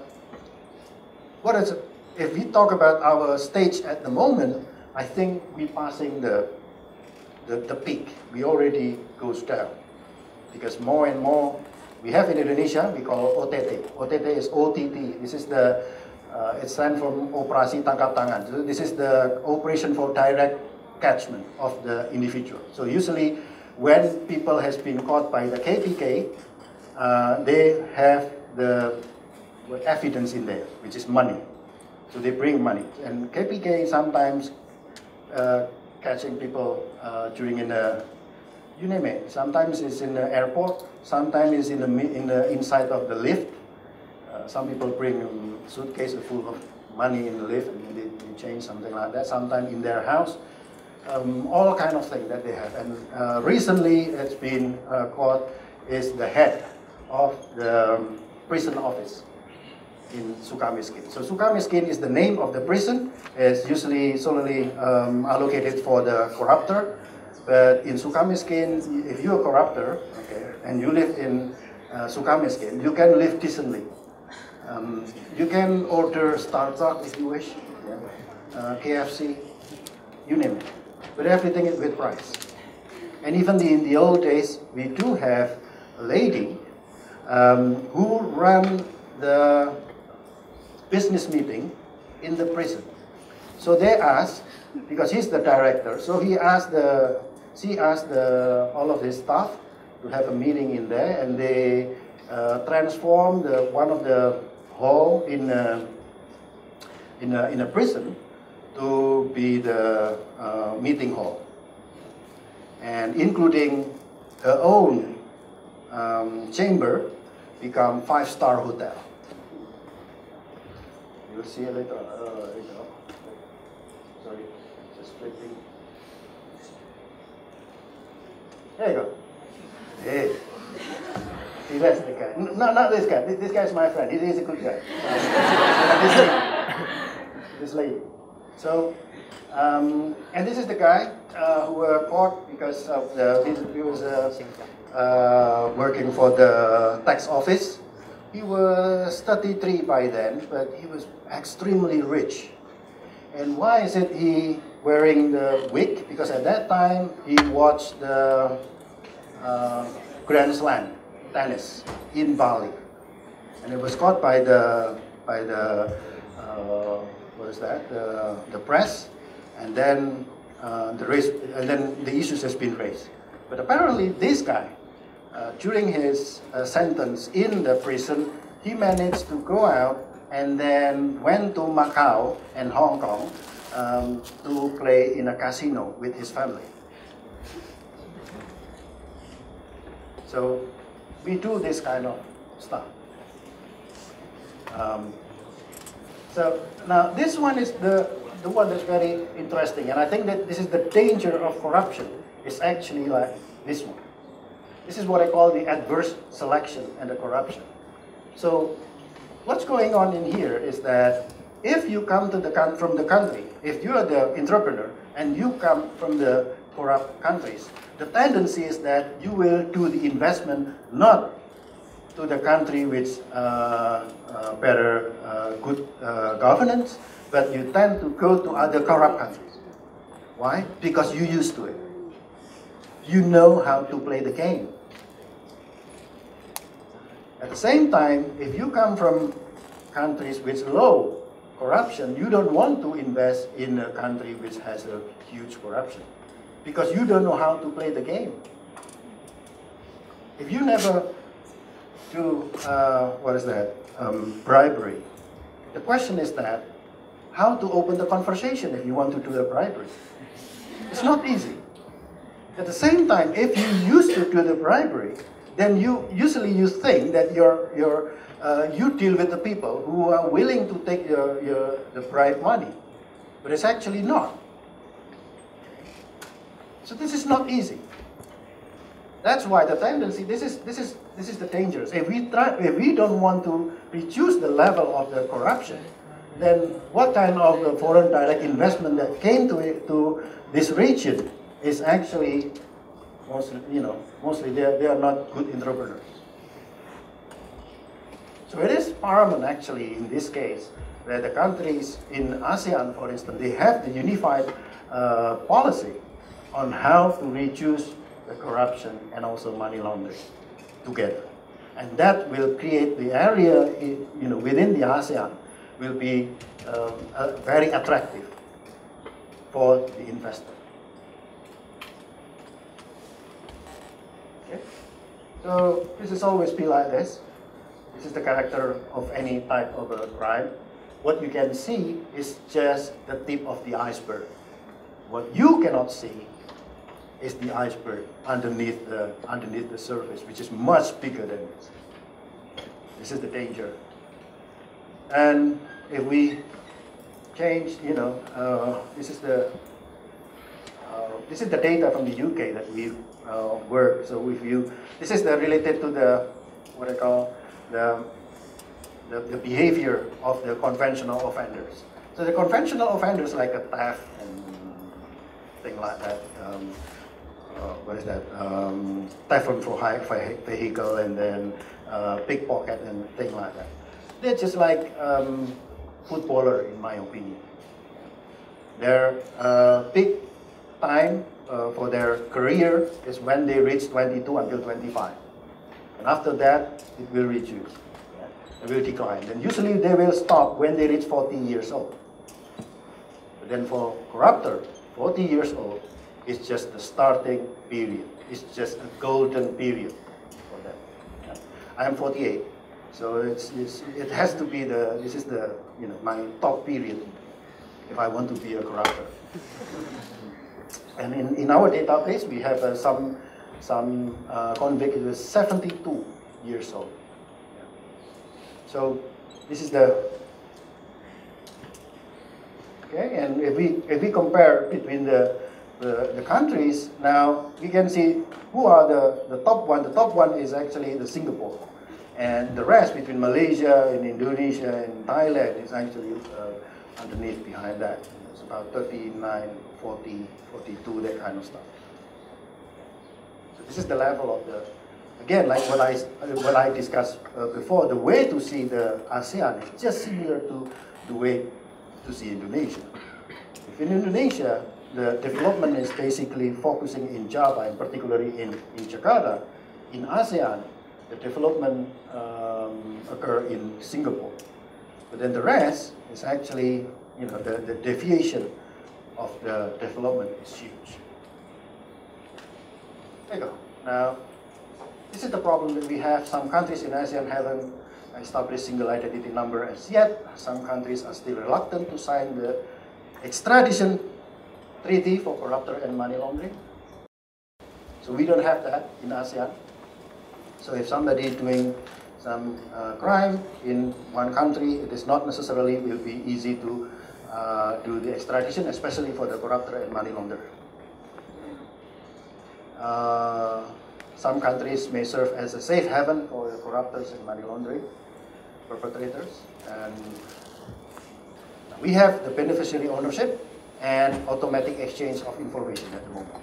what is it? If we talk about our stage at the moment, I think we're passing the peak. We already goes down because more and more we have in Indonesia. We call OTT. OTT is OTT. This is the it stands for Operasi Tangkap Tangan. So this is the operation for direct catchment of the individual. So usually, when people has been caught by the KPK, they have the evidence in there, which is money. So they bring money, and KPK sometimes catching people during you name it. Sometimes it's in the airport, sometimes it's in the inside of the lift. Some people bring a suitcase full of money in the lift, and they change something like that. Sometimes in their house, all kind of things that they have. And recently, it's been caught is the head of the prison office in Sukamiskin. So Sukamiskin is the name of the prison. It's usually solely allocated for the corruptor. But in Sukamiskin, if you're a corruptor, okay, and you live in Sukamiskin, you can live decently. You can order Starbucks if you wish, KFC, you name it. But everything is with price. And even in the old days, we do have a lady who ran the business meeting in the prison. So they asked, because he's the director, so she asked all of his staff to have a meeting in there, and they transformed one of the hall in a prison to be the meeting hall, and including her own chamber become 5-star hotel. You'll see it later on. Sorry, just flipping. There you go. Hey. See, that's the guy. No, not this guy. This guy's my friend. He's a good guy. This lady. So, and this is the guy who were caught because of he was working for the tax office. He was 33 by then, but he was extremely rich. And why is it he wearing the wig? Because at that time he watched the Grand Slam tennis in Bali, and it was caught by the what is that? The press, and then the issues has been raised. But apparently this guy, during his sentence in the prison, he managed to go out and then went to Macau and Hong Kong to play in a casino with his family. So we do this kind of stuff. So now this one is the one that's very interesting, and I think that this is the danger of corruption. It's actually like this one. This is what I call the adverse selection and the corruption. So what's going on in here is that if you come to from the country, if you are the entrepreneur and you come from the corrupt countries, the tendency is that you will do the investment not to the country with better, good governance, but you tend to go to other corrupt countries. Why? Because you're used to it. You know how to play the game. At the same time, if you come from countries with low corruption, you don't want to invest in a country which has a huge corruption, because you don't know how to play the game. If you never do, bribery, the question is that, how to open the conversation if you want to do the bribery? It's not easy. At the same time, if you used to do the bribery, then you think that you deal with the people who are willing to take the bribe money, but it's actually not. So this is not easy. That's why the tendency. This is the dangerous. If we don't want to reduce the level of the corruption, then what kind of foreign direct investment that came to this region is actually mostly they are not good entrepreneurs. So it is paramount actually in this case that the countries in ASEAN, for instance, they have the unified policy on how to reduce the corruption and also money laundering together, and that will create the area within the ASEAN will be very attractive for the investor. Okay. So this is always be like this. This is the character of any type of a crime. What you can see is just the tip of the iceberg. What you cannot see is the iceberg underneath the surface, which is much bigger than this. This is the danger. And if we change, this is the data from the UK that we work. So this is related to the what I call the behavior of the conventional offenders. So the conventional offenders like a theft and thing like that. Theft from vehicle and then pickpocket and thing like that. They're just like footballer, in my opinion. Their peak time for their career is when they reach 22 until 25. And after that, it will reduce. It will decline. And usually they will stop when they reach 40 years old. But then for corruptor, 40 years old is just the starting period. It's just a golden period for them. Yeah. I am 48. So it has to be this is my top period if I want to be a corruptor. And in our database we have some convict who is 72 years old. Yeah. So this is okay. And if we compare between the countries, now we can see who are the top one. The top one is actually the Singapore. And the rest between Malaysia and Indonesia and Thailand is actually underneath behind that. It's about 39, 40, 42, that kind of stuff. So this is the level of again, like what I discussed before, the way to see the ASEAN is just similar to the way to see Indonesia. If in Indonesia, the development is basically focusing in Java and particularly in Jakarta, in ASEAN, the development occur in Singapore. But then the rest is actually, the deviation of the development is huge. There you go. Now, this is the problem that we have. Some countries in ASEAN haven't established single identity number as yet. Some countries are still reluctant to sign the extradition treaty for corruptor and money laundering. So we don't have that in ASEAN. So if somebody is doing some crime in one country, it is not necessarily will be easy to do the extradition, especially for the corruptor and money launderer. Some countries may serve as a safe haven for the corruptors and money laundering perpetrators. And we have the beneficiary ownership and automatic exchange of information at the moment.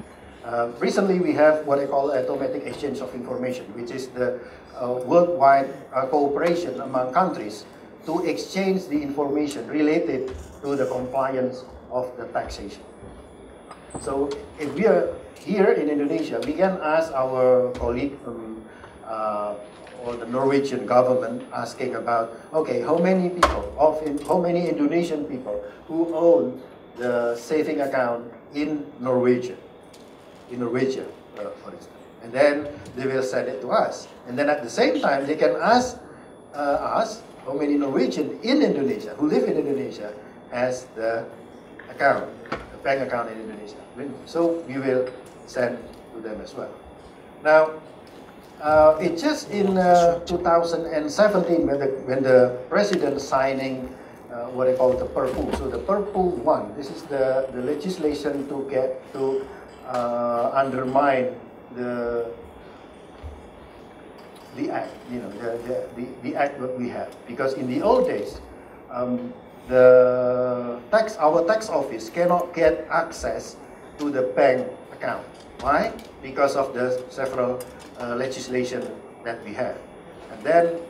Recently, we have what I call automatic exchange of information, which is the worldwide cooperation among countries to exchange the information related to the compliance of the taxation. So if we are here in Indonesia, we can ask our colleague from or the Norwegian government asking about, okay, how many Indonesian people who own the saving account in Norwegia, for instance. And then they will send it to us. And then at the same time, they can ask us how many Norwegians in Indonesia, who live in Indonesia, has the account, the bank account in Indonesia. So we will send to them as well. Now, it's just in 2017 when the president signing what they call the Perpu. So the Perpu 1, this is the legislation to get to undermine the act, the act that we have. Because in the old days, our tax office cannot get access to the bank account. Why? Because of the several legislation that we have. And then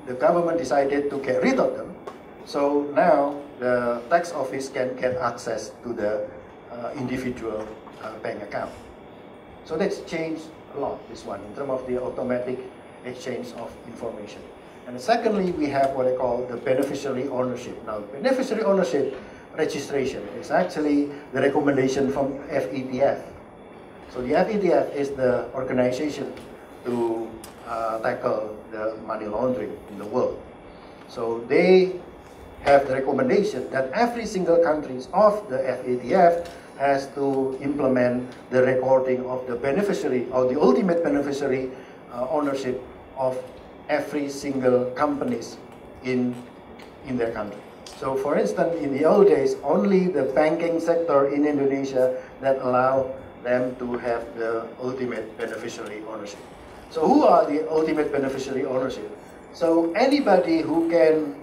the government decided to get rid of them. So now the tax office can get access to the individual bank account. So that's changed a lot, this one, in terms of the automatic exchange of information. And secondly, we have what I call the beneficiary ownership. Now, beneficiary ownership registration is actually the recommendation from FATF. So the FATF is the organization to tackle the money laundering in the world. So they have the recommendation that every single country of the FATF has to implement the recording of the beneficiary or the ultimate beneficiary ownership of every single companies in their country. So for instance, in the old days, only the banking sector in Indonesia that allow them to have the ultimate beneficiary ownership. So who are the ultimate beneficiary ownership? So anybody who can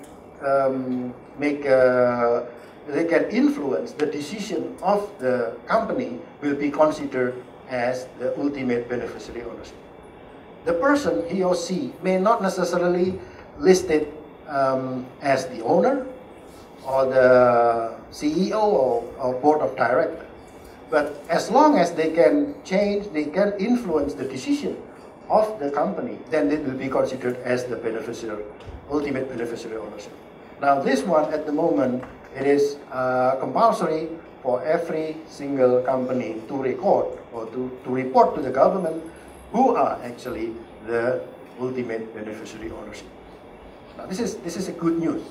they can influence the decision of the company will be considered as the ultimate beneficiary ownership. The person, he or she, may not necessarily list it as the owner or the CEO or board of directors. But as long as they can change, they can influence the decision of the company, then it will be considered as the ultimate beneficiary ownership. Now this one, at the moment, it is compulsory for every single company to record or to report to the government who are actually the ultimate beneficiary ownership. Now this is a good news.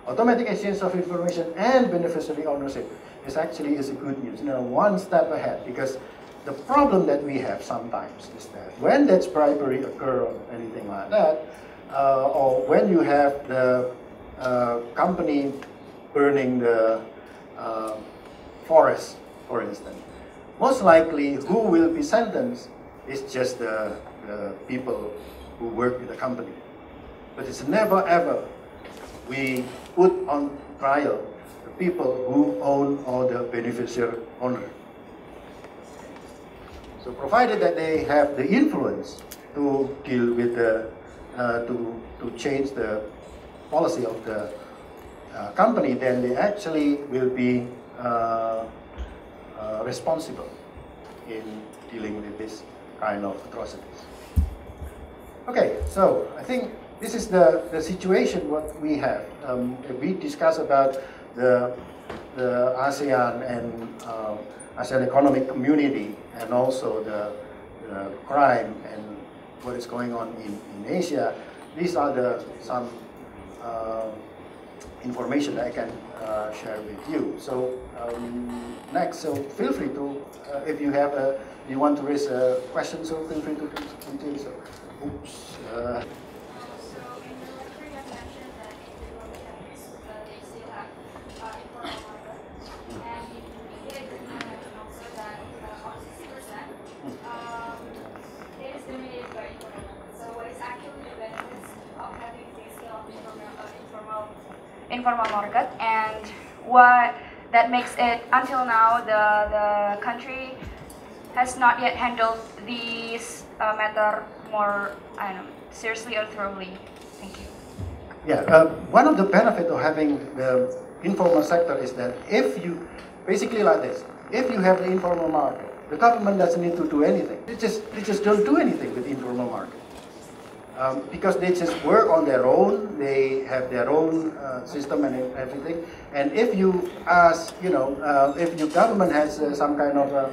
Automatic exchange of information and beneficiary ownership is a good news. One step ahead, because the problem that we have sometimes is that when that bribery occur or anything like that, or when you have the company burning the forest, for instance, most likely who will be sentenced is just the people who work with the company. But it's never ever we put on trial the people who own or the beneficiary owner. So provided that they have the influence to deal with the, to change the policy of the company, then they actually will be responsible in dealing with this kind of atrocities. Okay, so I think this is the situation what we have. We discuss about the ASEAN and ASEAN economic community, and also the crime and what is going on in Asia. These are some information that I can share with you. So next, so feel free to, if you have you want to raise a question, so feel free to do so. Oops. Informal market, and what that makes it until now the country has not yet handled this matter more seriously or thoroughly. Thank you. Yeah, one of the benefits of having the informal sector is that if you, basically like this, if you have the informal market, the government doesn't need to do anything. They just don't do anything with the informal market. because they just work on their own, they have their own system and everything. And if you ask, if your government has some kind of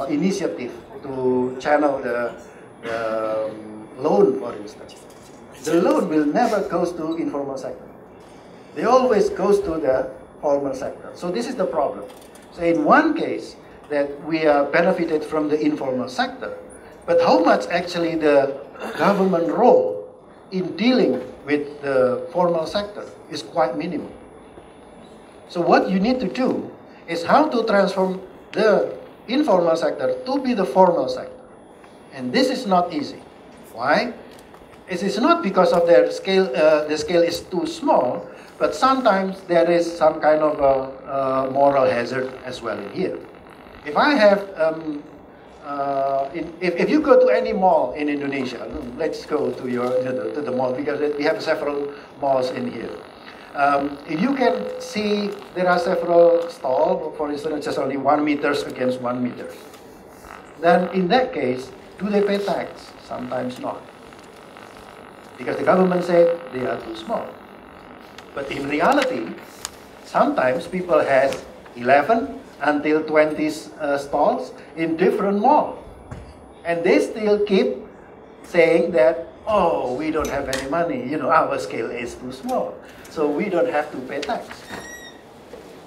initiative to channel the loan, for instance, the loan will never goes to informal sector. They always goes to the formal sector. So this is the problem. So in one case, that we are benefited from the informal sector, but how much actually the government role in dealing with the formal sector is quite minimal. So what you need to do is how to transform the informal sector to be the formal sector. And this is not easy. Why? It is not because of their scale, the scale is too small, but sometimes there is some kind of a moral hazard as well in here. If I have, if you go to any mall in Indonesia, let's go to to the mall because we have several malls in here. If you can see there are several stalls, for instance, just only 1 meter against 1 meter, then in that case, do they pay tax? Sometimes not. Because the government said they are too small. But in reality, sometimes people have 11 until 20 stalls in different malls. And they still keep saying that, oh, we don't have any money, our scale is too small, so we don't have to pay tax.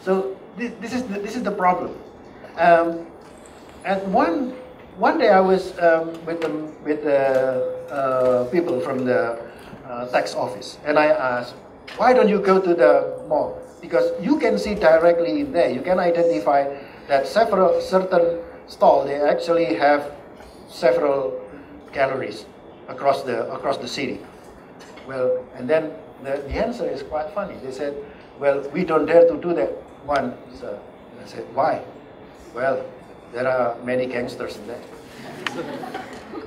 So this is the problem. And one day I was with the people from the tax office, and I asked, why don't you go to the mall? Because you can see directly in there, you can identify that certain stalls, they actually have several galleries across the city. Well, and then the answer is quite funny. They said, well, we don't dare to do that one, sir. And I said, why? Well, there are many gangsters in there.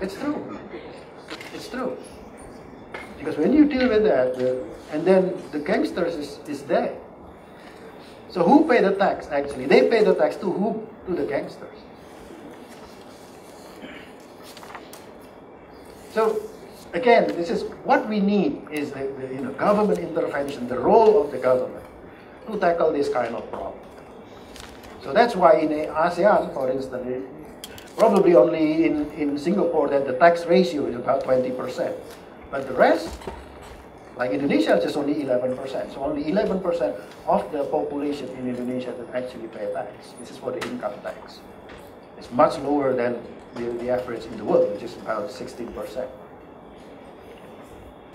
It's true. It's true. Because when you deal with that, and then the gangsters is there. So who pay the tax actually? They pay the tax to who? To the gangsters. So again, this is what we need is the government intervention, the role of the government to tackle this kind of problem. So that's why in ASEAN, for instance, probably only in Singapore that the tax ratio is about 20%. But the rest, like Indonesia, is just only 11%. So only 11% of the population in Indonesia that actually pay tax. This is for the income tax. It's much lower than the average in the world, which is about 16%.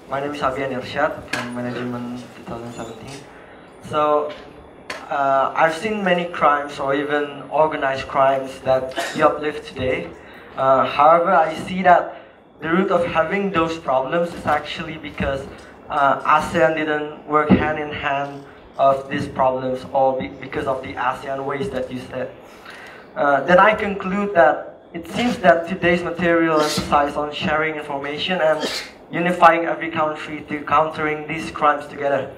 My name is Fabian Irsyad from Management 2017. So I've seen many crimes or even organized crimes that you uplift today. However, I see that the root of having those problems is actually because ASEAN didn't work hand in hand of these problems, or because of the ASEAN ways that you said. Then I conclude that it seems that today's material emphasizes on sharing information and unifying every country to countering these crimes together.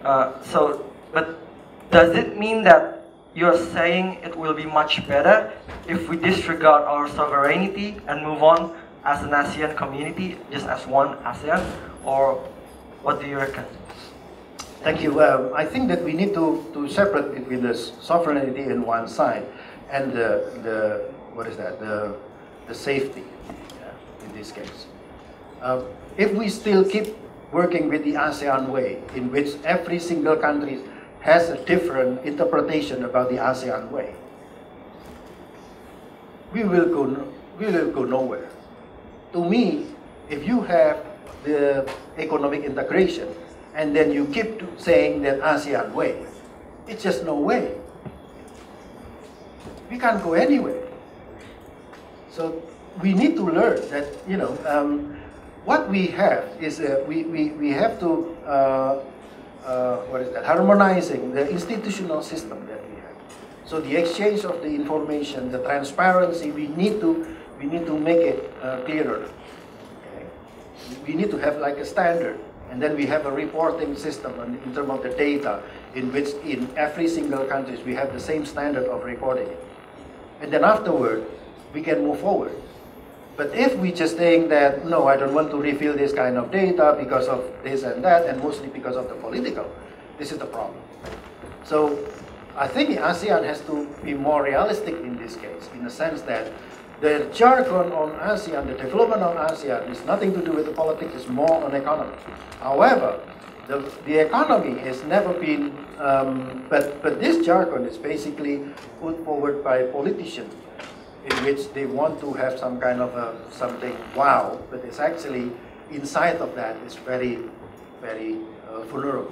But does it mean that you're saying it will be much better if we disregard our sovereignty and move on as an ASEAN community, just as one ASEAN, or what do you reckon? Thank you. I think that we need to separate between the sovereignty on one side and the safety in this case. If we still keep working with the ASEAN way, in which every single country has a different interpretation about the ASEAN way, we will go nowhere. To me, if you have the economic integration and then you keep saying that ASEAN way, it's just no way. We can't go anywhere. So we need to learn that, what we have is we have to harmonizing the institutional system that we have. So the exchange of the information, the transparency, we need to make it clearer. Okay? We need to have like a standard, and then we have a reporting system in terms of the data, in which in every single country we have the same standard of reporting it. And then afterward, we can move forward. But if we just saying that, no, I don't want to reveal this kind of data because of this and that, and mostly because of the political, this is the problem. So I think ASEAN has to be more realistic in this case, in the sense that the jargon on ASEAN, the development on ASEAN, is nothing to do with the politics, it's more on economy. However, the economy has never been, but this jargon is basically put forward by politicians, in which they want to have some kind of something wow, but it's actually inside of that is very, very vulnerable.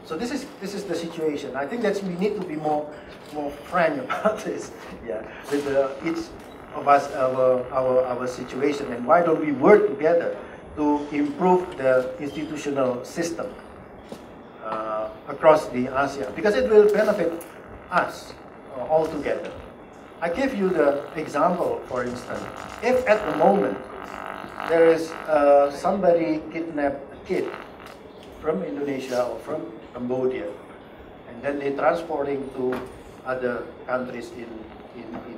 So this is the situation. I think that we need to be more frank about this. Yeah, with each of us our situation, and why don't we work together to improve the institutional system across the ASEAN, because it will benefit us all together. I give you the example, for instance, if at the moment there is somebody kidnapped a kid from Indonesia or from Cambodia, and then they transporting to other countries in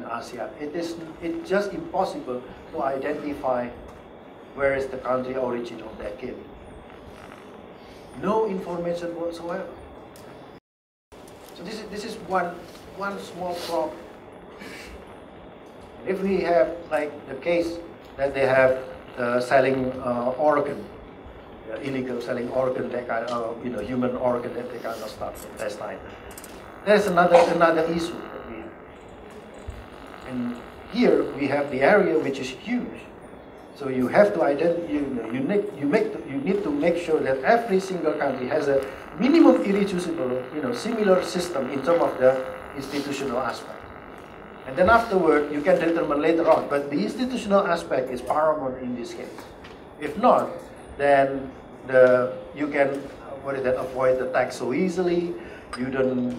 ASEAN, it's just impossible to identify where is the country origin of that kid. No information whatsoever. So this is one small problem. If we have like the case that they have selling organ, illegal selling organ, that kind of human organ, that kind of stuff, intestine. There's another issue that we have. And here we have the area which is huge. So you have to identify. You need to make sure that every single country has a minimum irreducible, similar system in terms of the institutional aspect. And then afterward, you can determine later on. But the institutional aspect is paramount in this case. If not, then you can avoid the tax so easily. You don't,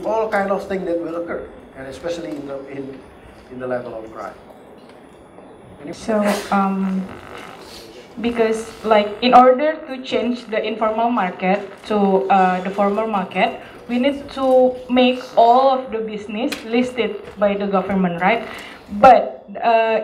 all kind of things that will occur, and especially in the level of crime. So, because in order to change the informal market to the formal market, we need to make all of the business listed by the government, right? But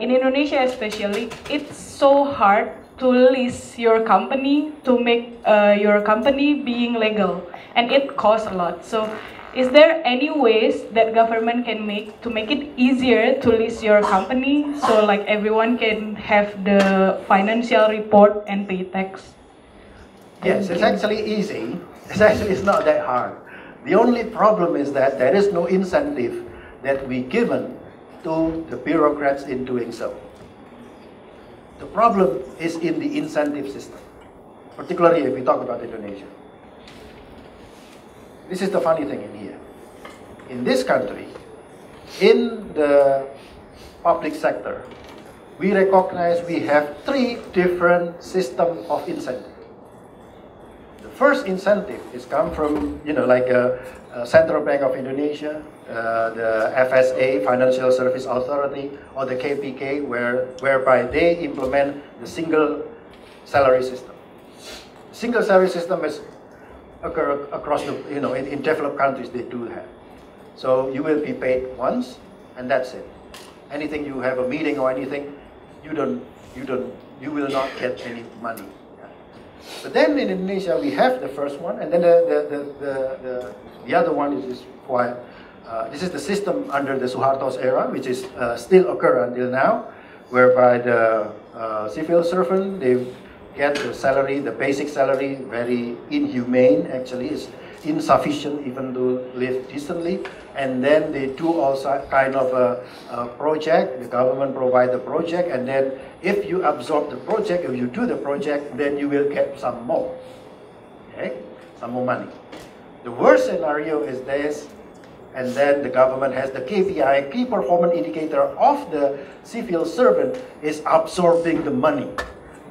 in Indonesia especially, it's so hard to list your company, to make your company being legal, and it costs a lot. So is there any ways that government can make to make it easier to list your company, so like everyone can have the financial report and pay tax? Yes, it's actually easy. It's not that hard. The only problem is that there is no incentive that we given to the bureaucrats in doing so. The problem is in the incentive system, particularly if we talk about Indonesia. This is the funny thing in here. In this country, in the public sector, we recognize we have 3 different systems of incentive. The first incentive is come from, like Central Bank of Indonesia, the FSA, Financial Service Authority, or the KPK, whereby they implement the single salary system. Single salary system is occur across the, in developed countries they do have. So you will be paid once, and that's it. Anything you have a meeting or anything, you will not get any money. But then in Indonesia we have the first one, and then the other one is quite. This is the system under the Suharto's era, which is still occur until now, whereby the civil servant, they get the salary, the basic salary, very inhumane actually, is insufficient even to live decently. And then they do also kind of a project, the government provide the project, and then if you absorb the project, if you do the project, then you will get some more, okay? Some more money. The worst scenario is this, and then the government has the KPI, key performance indicator of the civil servant is absorbing the money.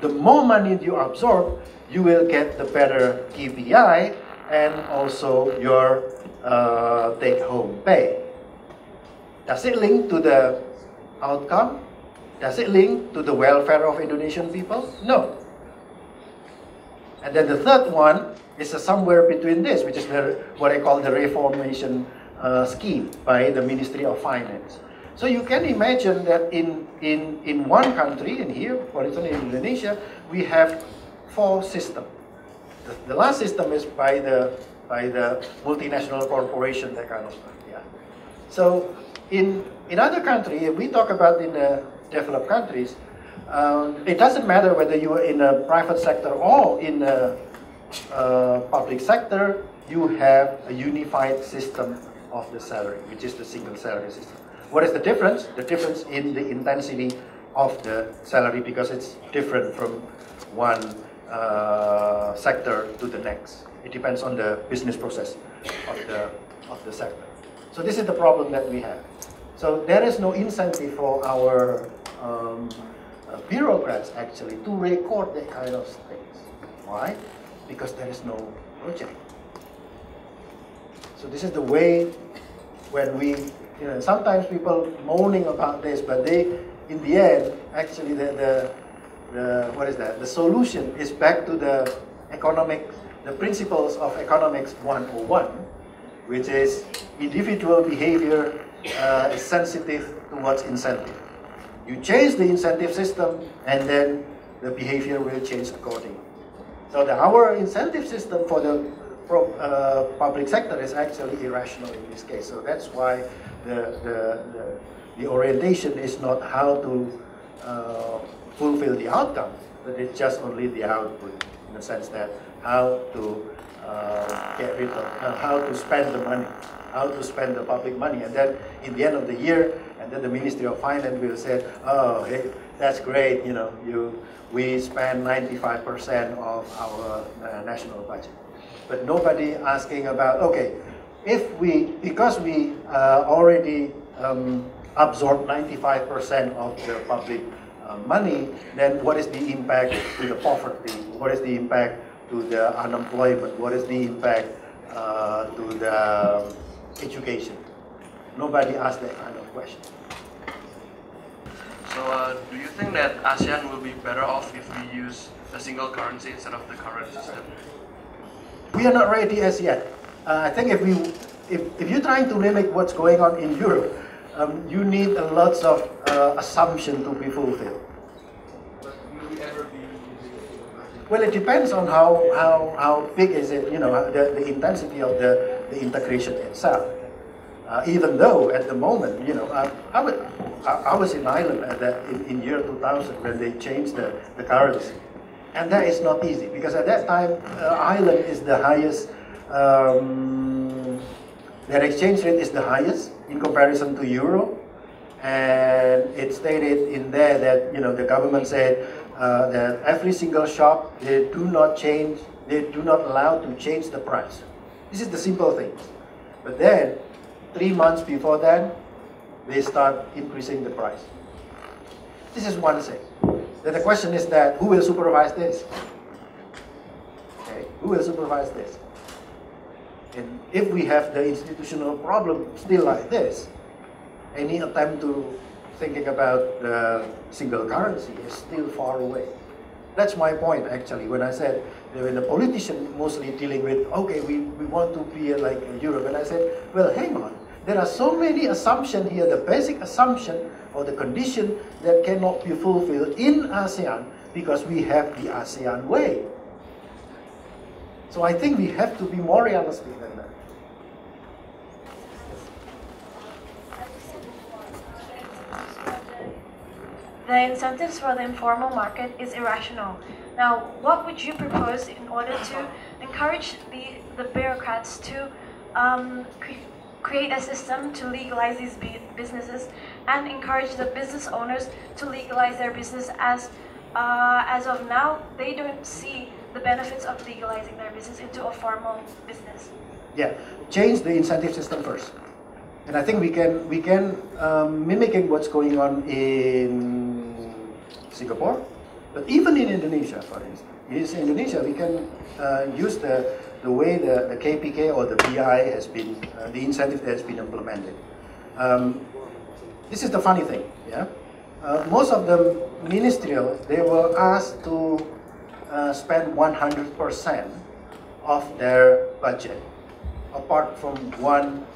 The more money you absorb, you will get the better KPI and also your take-home pay. Does it link to the outcome? Does it link to the welfare of Indonesian people? No. And then the third one is somewhere between this, which is what I call the reformation scheme by the Ministry of Finance. So you can imagine that in one country, in here, for instance, in Indonesia, we have 4 systems. The last system is by the multinational corporation, that kind of stuff. Yeah. So in other countries, if we talk about in the developed countries, it doesn't matter whether you are in a private sector or in a public sector, you have a unified system of the salary, which is the single salary system. What is the difference? The difference in the intensity of the salary, because it's different from one sector to the next. It depends on the business process of the sector. So this is the problem that we have. So there is no incentive for our bureaucrats actually to record that kind of things. Why? Because there is no project. So this is the way when we, sometimes people moaning about this, but in the end, actually what is that? The solution is back to the principles of economics 101, which is individual behavior is sensitive towards incentive. You change the incentive system, and then the behavior will change accordingly. So our incentive system for the public sector is actually irrational in this case. So that's why the orientation is not how to fulfill the outcome, but it's just only the output, in the sense that how to get rid of, how to spend the money, how to spend the public money, and then in the end of the year, and then the Ministry of Finance will say, oh, hey, that's great, we spend 95% of our national budget. But nobody asking about, okay, because we already absorb 95% of the public money, then what is the impact to the poverty? What is the impact to the unemployment? What is the impact to the education? Nobody asks that kind of question. So do you think that ASEAN will be better off if we use a single currency instead of the current system? We are not ready as yet. I think if you're trying to mimic what's going on in Europe, you need a lot of assumption to be fulfilled. But will we ever be? Well, it depends on how big is it, the intensity of the integration itself. Even though at the moment, I was in Ireland in year 2000 when they changed the currency. And that is not easy, because at that time, Ireland is the highest, their exchange rate is the highest in comparison to euro. And it stated in there that, the government said that every single shop, they do not allow to change the price. This is the simple thing. But then, 3 months before that, they start increasing the price. This is one thing. Then the question is that, who will supervise this? Okay, who will supervise this? And if we have the institutional problem still like this, any attempt to thinking about the single currency is still far away. That's my point, actually, when I said that when the politician mostly dealing with, okay, we want to be like Europe, and I said, well, hang on, there are so many assumptions here, the basic assumption or the condition that cannot be fulfilled in ASEAN because we have the ASEAN way. So I think we have to be more realistic than that. The incentives for the informal market is irrational. Now, what would you propose in order to encourage the bureaucrats to create a system to legalize these businesses and encourage the business owners to legalize their business as of now, they don't see the benefits of legalizing their business into a formal business? Yeah, change the incentive system first. And I think we can mimicking what's going on in Singapore, but even in Indonesia, for instance. In Indonesia, we can use the way the KPK or the BI has been, the incentive that has been implemented. This is the funny thing, yeah? Most of the ministerial, they were asked to spend 100% of their budget, apart from one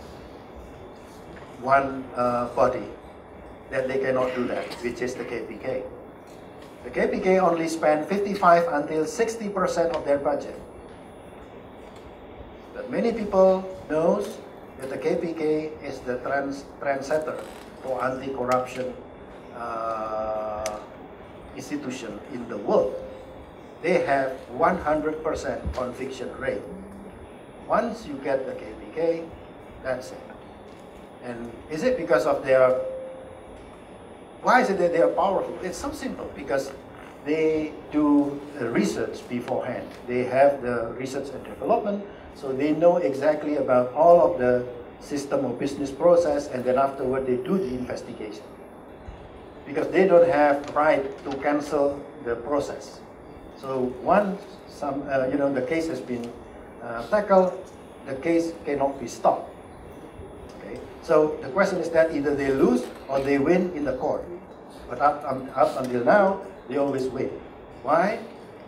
body, that they cannot do that, which is the KPK. The KPK only spend 55 until 60% of their budget. But many people knows that the KPK is the trendsetter for anti-corruption institution in the world. They have 100% conviction rate. Once you get the KPK, that's it. And is it because of their, why is it that they are powerful? It's so simple, because they do the research beforehand. They have the research and development, so they know exactly about all of the system or business process, and then afterward they do the investigation. Because they don't have right to cancel the process. So once the case has been tackled, the case cannot be stopped. Okay? So the question is that either they lose or they win in the court. But up until now, they always win. Why?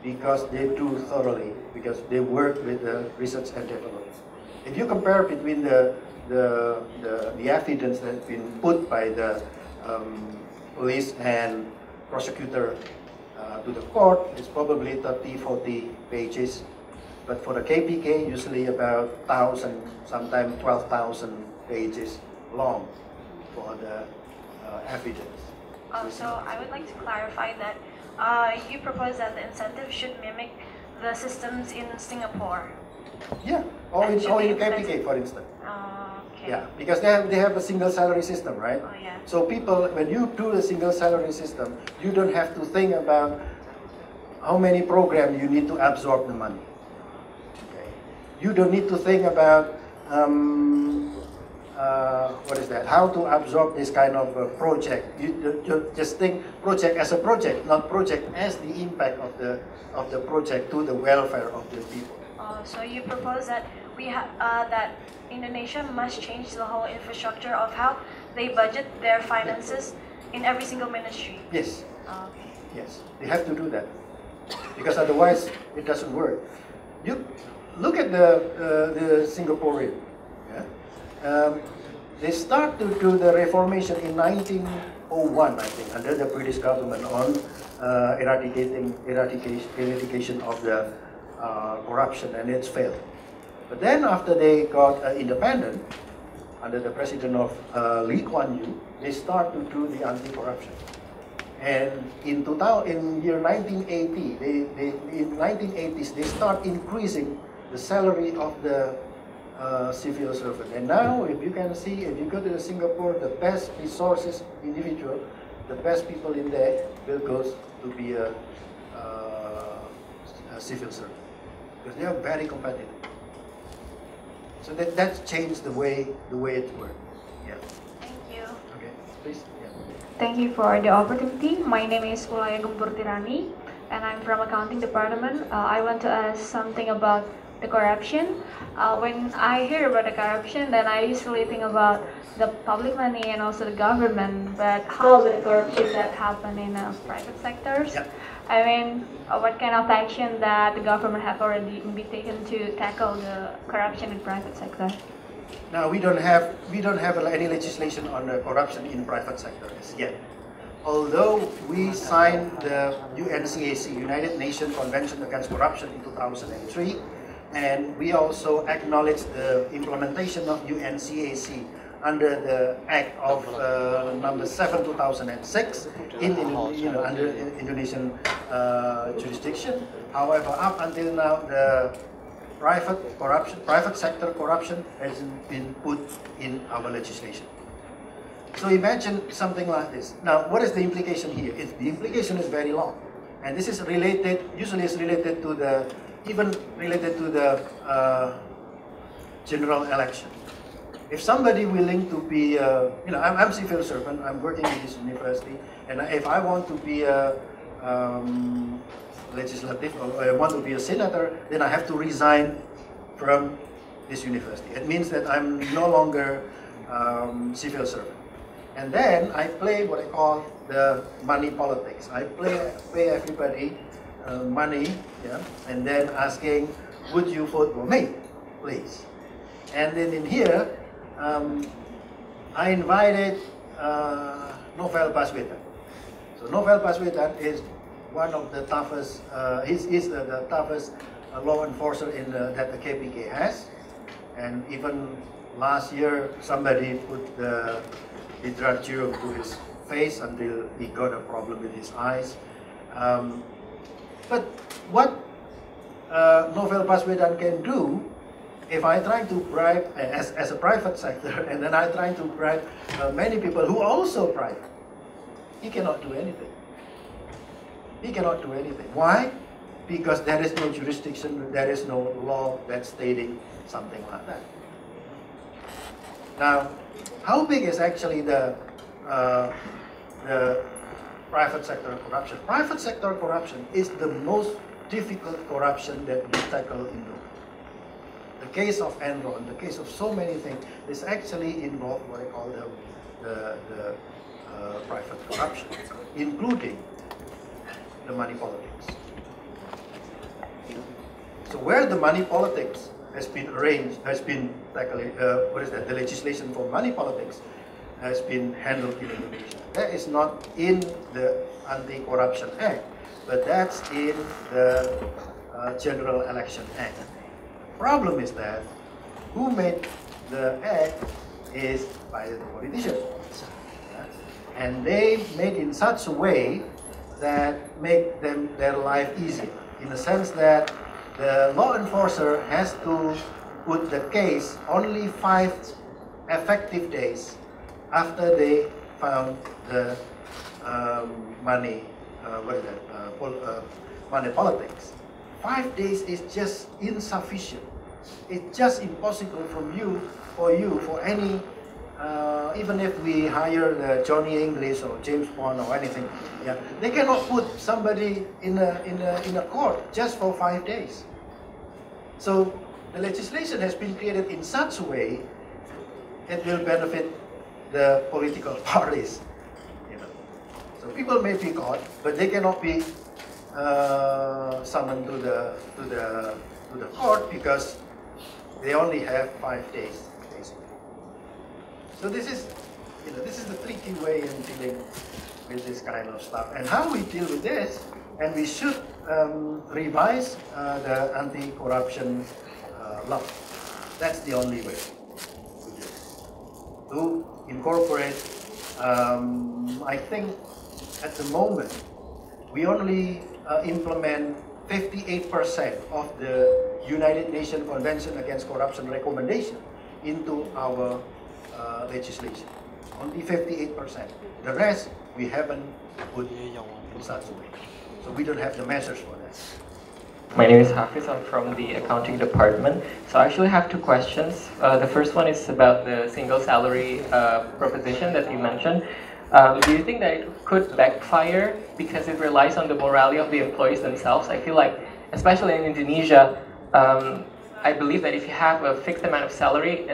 Because they do thoroughly, because they work with the research and development. If you compare between the evidence that has been put by the police and prosecutor to the court, it's probably 30, 40 pages. But for the KPK, usually about 1,000, sometimes 12,000 pages long for the evidence. So I would like to clarify that you propose that the incentive should mimic the systems in Singapore. Yeah, or in KPK, for instance. Okay. Yeah, because they have a single salary system, right? Oh, yeah. So people, when you do the single salary system, you don't have to think about how many programs you need to absorb the money. Okay. You don't need to think about how to absorb this kind of project. You just think project as a project, not project as the impact of the project to the welfare of the people. So you propose that that Indonesia must change the whole infrastructure of how they budget their finances in every single ministry. Yes. Okay. Yes, they have to do that, because otherwise it doesn't work. You look at the Singaporean. Yeah? They start to do the reformation in 1901, I think, under the British government on eradication of the corruption, and it's failed. But then after they got independent, under the president of Lee Kuan Yew, they start to do the anti-corruption. And in year 1980, in 1980s, they start increasing the salary of the civil servant. And now, if you can see, if you go to Singapore, the best resources individual, the best people in there will go to be a civil servant, because they are very competitive. So that's changed the way it works. Yeah. Thank you. Okay, please. Yeah. Thank you for the opportunity. My name is Kulaya Gempurtirani, and I'm from Accounting Department. I want to ask something about the corruption. When I hear about the corruption, then I usually think about the public money and also the government. But how about the corruption that happen in private sectors? Yeah. I mean, what kind of action that the government have already been taken to tackle the corruption in private sector? Now we don't have any legislation on the corruption in private sector as yet. Although we signed the UNCAC, United Nations Convention Against Corruption, in 2003, and we also acknowledge the implementation of UNCAC under the Act of number 7, 2006 under Indonesian jurisdiction. However, up until now, the private sector corruption hasn't been put in our legislation. So imagine something like this. Now, what is the implication here? The implication is very long, and this is related. Usually, it's related to the general election. If somebody willing to be, I'm civil servant, I'm working in this university, and if I want to be a legislative, or I want to be a senator, then I have to resign from this university. It means that I'm no longer civil servant. And then I play what I call the money politics. I pay everybody money, yeah, and then asking, would you vote for me, please? And then in here, I invited Novel Baswedan. So Novel Baswedan is one of the toughest, is the toughest law enforcer that the KPK has. And even last year, somebody put the hydrogel to his face until he got a problem with his eyes. But what Novel Baswedan can do, if I try to bribe, as a private sector, and then I try to bribe many people who also bribe, he cannot do anything. He cannot do anything. Why? Because there is no jurisdiction, there is no law that's stating something like that. Now, how big is actually the private sector corruption? Private sector corruption is the most difficult corruption that we tackle in the world. The case of Enron, the case of so many things, is actually involved what I call the private corruption, including the money politics. So where the money politics has been arranged, has been tackling, the legislation for money politics has been handled in Indonesia. That is not in the Anti-Corruption Act, but that's in the General Election Act. Problem is that who made the act is by the politicians. And they made in such a way that make their life easier, in the sense that the law enforcer has to put the case only 5 effective days after they found the money politics. 5 days is just insufficient. It's just impossible for any, even if we hire the Johnny English or James Bond or anything, yeah, they cannot put somebody in a court just for 5 days. So the legislation has been created in such a way it will benefit the political parties. You know. So people may be caught, but they cannot be summoned to the court because they only have 5 days, basically. So this is the tricky way in dealing with this kind of stuff. And how we deal with this, and we should revise the anti-corruption law. That's the only way to incorporate. I think at the moment we only implement 58% of the United Nations Convention Against Corruption recommendation into our legislation. Only 58%. The rest we haven't put in such a way. So we don't have the measures for that. My name is Hafiz. I'm from the accounting department. So I actually have 2 questions. The first one is about the single salary proposition that you mentioned. Do you think that it could backfire because it relies on the morality of the employees themselves? I feel like, especially in Indonesia, I believe that if you have a fixed amount of salary,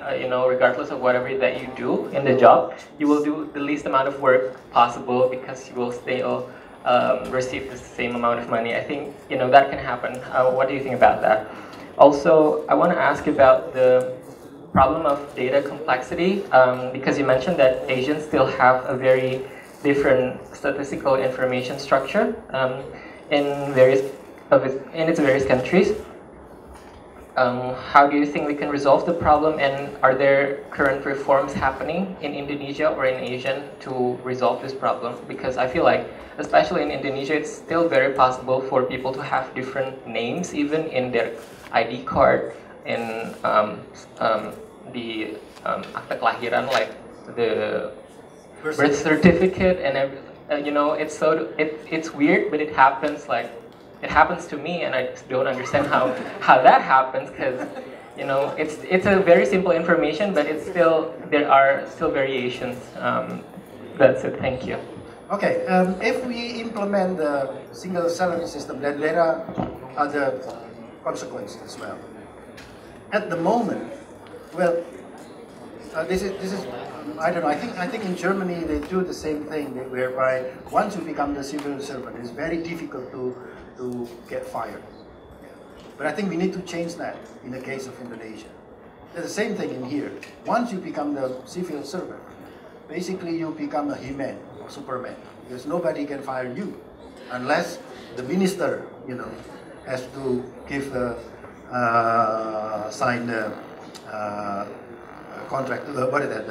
regardless of whatever that you do in the job, you will do the least amount of work possible because you will still receive the same amount of money. I think that can happen. What do you think about that? Also, I want to ask about the problem of data complexity, because you mentioned that Asians still have a very different statistical information structure in its various countries. How do you think we can resolve the problem, and are there current reforms happening in Indonesia or in Asia to resolve this problem? Because I feel like, especially in Indonesia, it's still very possible for people to have different names even in their ID card, in the akta kelahiran, like the birth certificate, and it's weird, but it happens. Like, it happens to me, and I just don't understand how that happens, because it's a very simple information, but there are still variations. That's it. Thank you. Okay. If we implement the single salary system, then there are other consequences as well. At the moment, well, this is I don't know. I think in Germany they do the same thing, whereby once you become the civil servant, it's very difficult to get fired. But I think we need to change that in the case of Indonesia. It's the same thing in here. Once you become the civil servant, basically you become a He-Man or Superman, because nobody can fire you unless the minister, has to give sign the contract, what is that,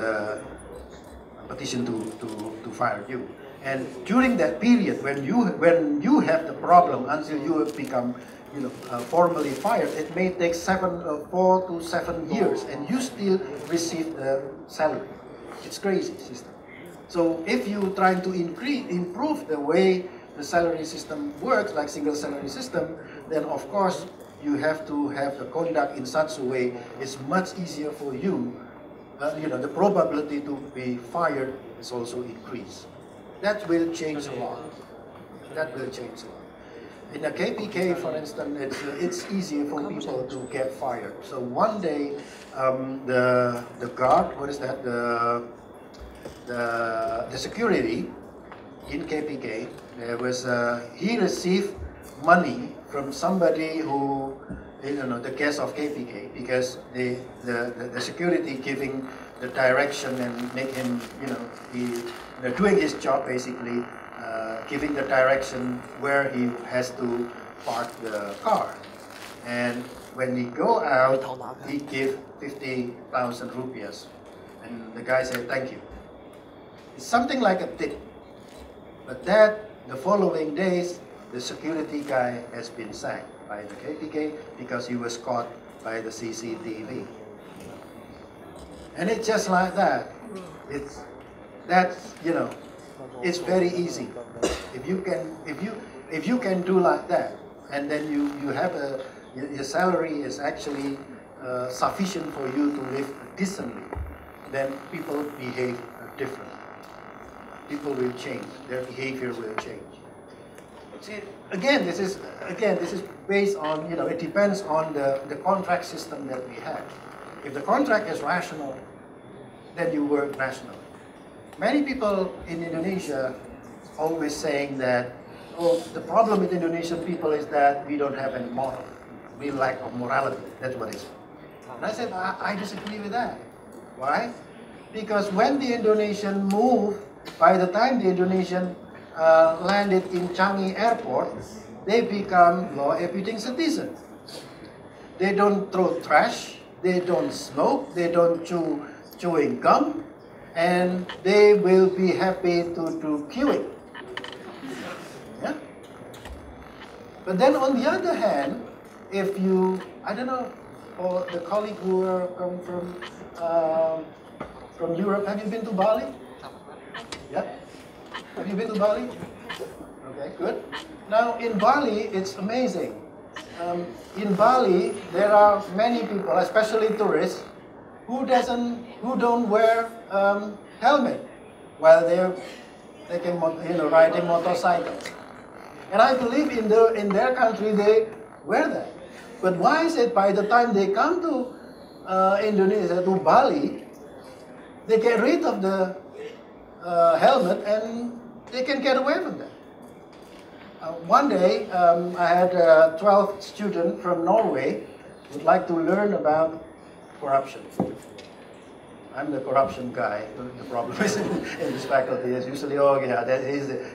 petition to fire you. And during that period, when you have the problem until you have become, formally fired, it may take 4 to 7 years, and you still receive the salary. It's crazy system. So if you trying to improve the way the salary system works, like single salary system, then of course you have to have the conduct in such a way it's much easier for you. The probability to be fired is also increased. That will change a lot. That will change a lot. In a KPK, for instance, it's easier for people to get fired. So one day, the guard, what is that? The security in KPK, there was he received money from somebody who, the case of KPK, because the security giving the direction and make him, doing his job basically, giving the direction where he has to park the car. And when he go out, he give 50,000 rupiahs. And the guy said, thank you. It's something like a tip. But the following days, the security guy has been sacked by the KPK because he was caught by the CCTV. And it's just like that. It's very easy. If you can do like that, and then you have your salary is actually sufficient for you to live decently, then people behave differently. People will change. Their behavior will change. See, again, this is based on, it depends on the contract system that we have. If the contract is rational, then you work rationally. Many people in Indonesia always saying that, the problem with Indonesian people is that we don't have any moral. We lack of morality. That's what it is. And I said, I disagree with that. Why? Because when the Indonesian moved, by the time the Indonesian landed in Changi Airport, they become law-abiding citizens. They don't throw trash, they don't smoke, they don't chewing gum, and they will be happy to do queuing. Yeah? But then on the other hand, if you, I don't know, or the colleague who come from Europe, have you been to Bali? Yeah? Have you been to Bali? Okay, good. Now in Bali, it's amazing. In Bali, there are many people, especially tourists, who don't wear helmet while they're riding motorcycles. And I believe in their country they wear that. But why is it by the time they come to Indonesia, to Bali, they get rid of the helmet and they can get away from that? One day, I had 12 students from Norway who would like to learn about corruption. I'm the corruption guy. The problem is in this faculty is usually,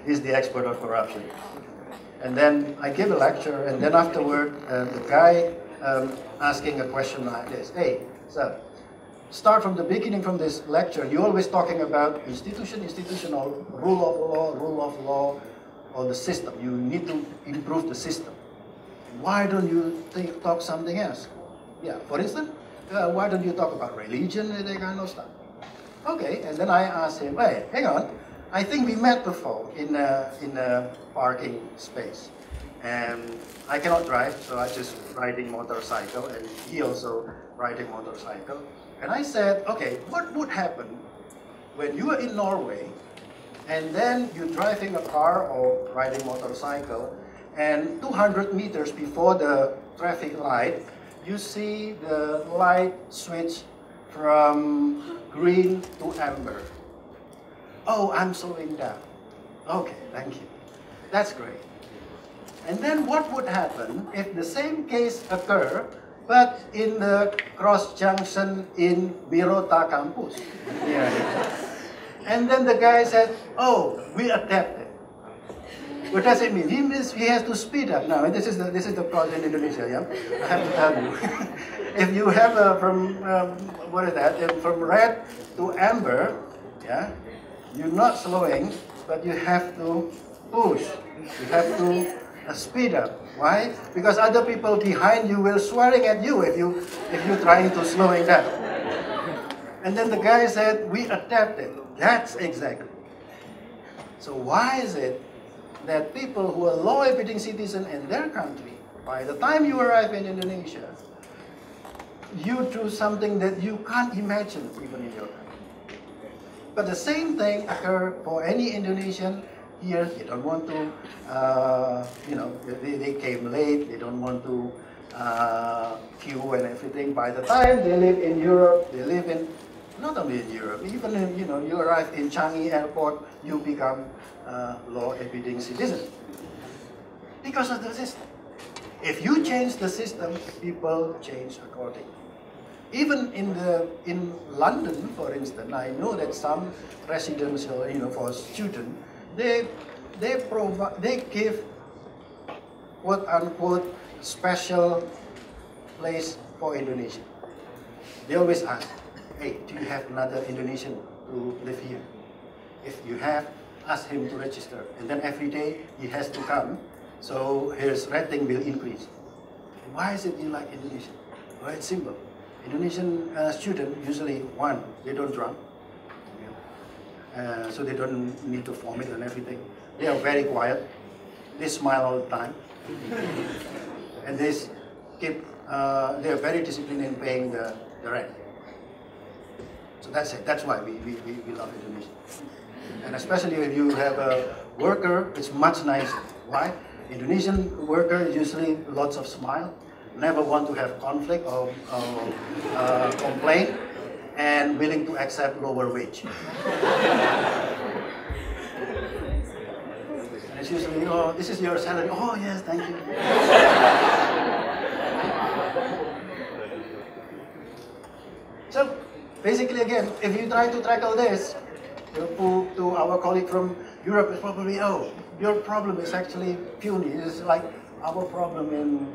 he's the expert of corruption. And then I give a lecture, and then afterward, the guy asking a question like this: hey, so start from the beginning from this lecture. You're always talking about institutional, rule of law, or the system. You need to improve the system. Why don't you talk something else? Yeah, for instance, why don't you talk about religion and that kind of stuff? Okay, and then I asked him, hey, hang on, I think we met before in a parking space. And I cannot drive, so I just riding motorcycle, and he also riding motorcycle. And I said, okay, what would happen when you are in Norway, and then you're driving a car or riding motorcycle, and 200 meters before the traffic light, you see the light switch from green to amber. Oh, I'm slowing down. Okay, thank you. That's great. And then what would happen if the same case occur, but in the cross junction in Birota campus? Yeah. And then the guy said, oh, we adapted. What does it mean? He means he has to speed up. Now, this is the problem in Indonesia, yeah? I have to tell you. If you have what is that? From red to amber, yeah? You're not slowing, but you have to push. You have to speed up. Why? Because other people behind you will swearing at you if you're trying to slowing down. And then the guy said, we adapted. That's exactly. So why is it that people who are law-abiding citizens in their country, by the time you arrive in Indonesia, you do something that you can't imagine even in your country. But the same thing occurs for any Indonesian here. They don't want to, they came late, they don't want to queue and everything. By the time they live in Europe, they live in, not only in Europe, even in, you arrive in Changi Airport, you become law-abiding citizen because of the system. If you change the system, people change accordingly. Even in London, for instance, I know that some residential, for students, they give quote unquote special place for Indonesia. They always ask, hey, do you have another Indonesian to live here? If you have, ask him to register. And then every day he has to come, so his rating will increase. Why is it you like Indonesia? Well, it's simple. Indonesian students usually, one, they don't drunk. So they don't need to vomit and everything. They are very quiet. They smile all the time. And they are very disciplined in paying the rent. So that's it. That's why we love Indonesia. And especially if you have a worker, it's much nicer. Why? Indonesian worker usually lots of smile, never want to have conflict or complaint, and willing to accept lower wage. And it's usually, oh, this is your salary. Oh yes, thank you. So basically, again, if you try to tackle this, to our colleague from Europe, is probably, oh, your problem is actually puny. It's like our problem in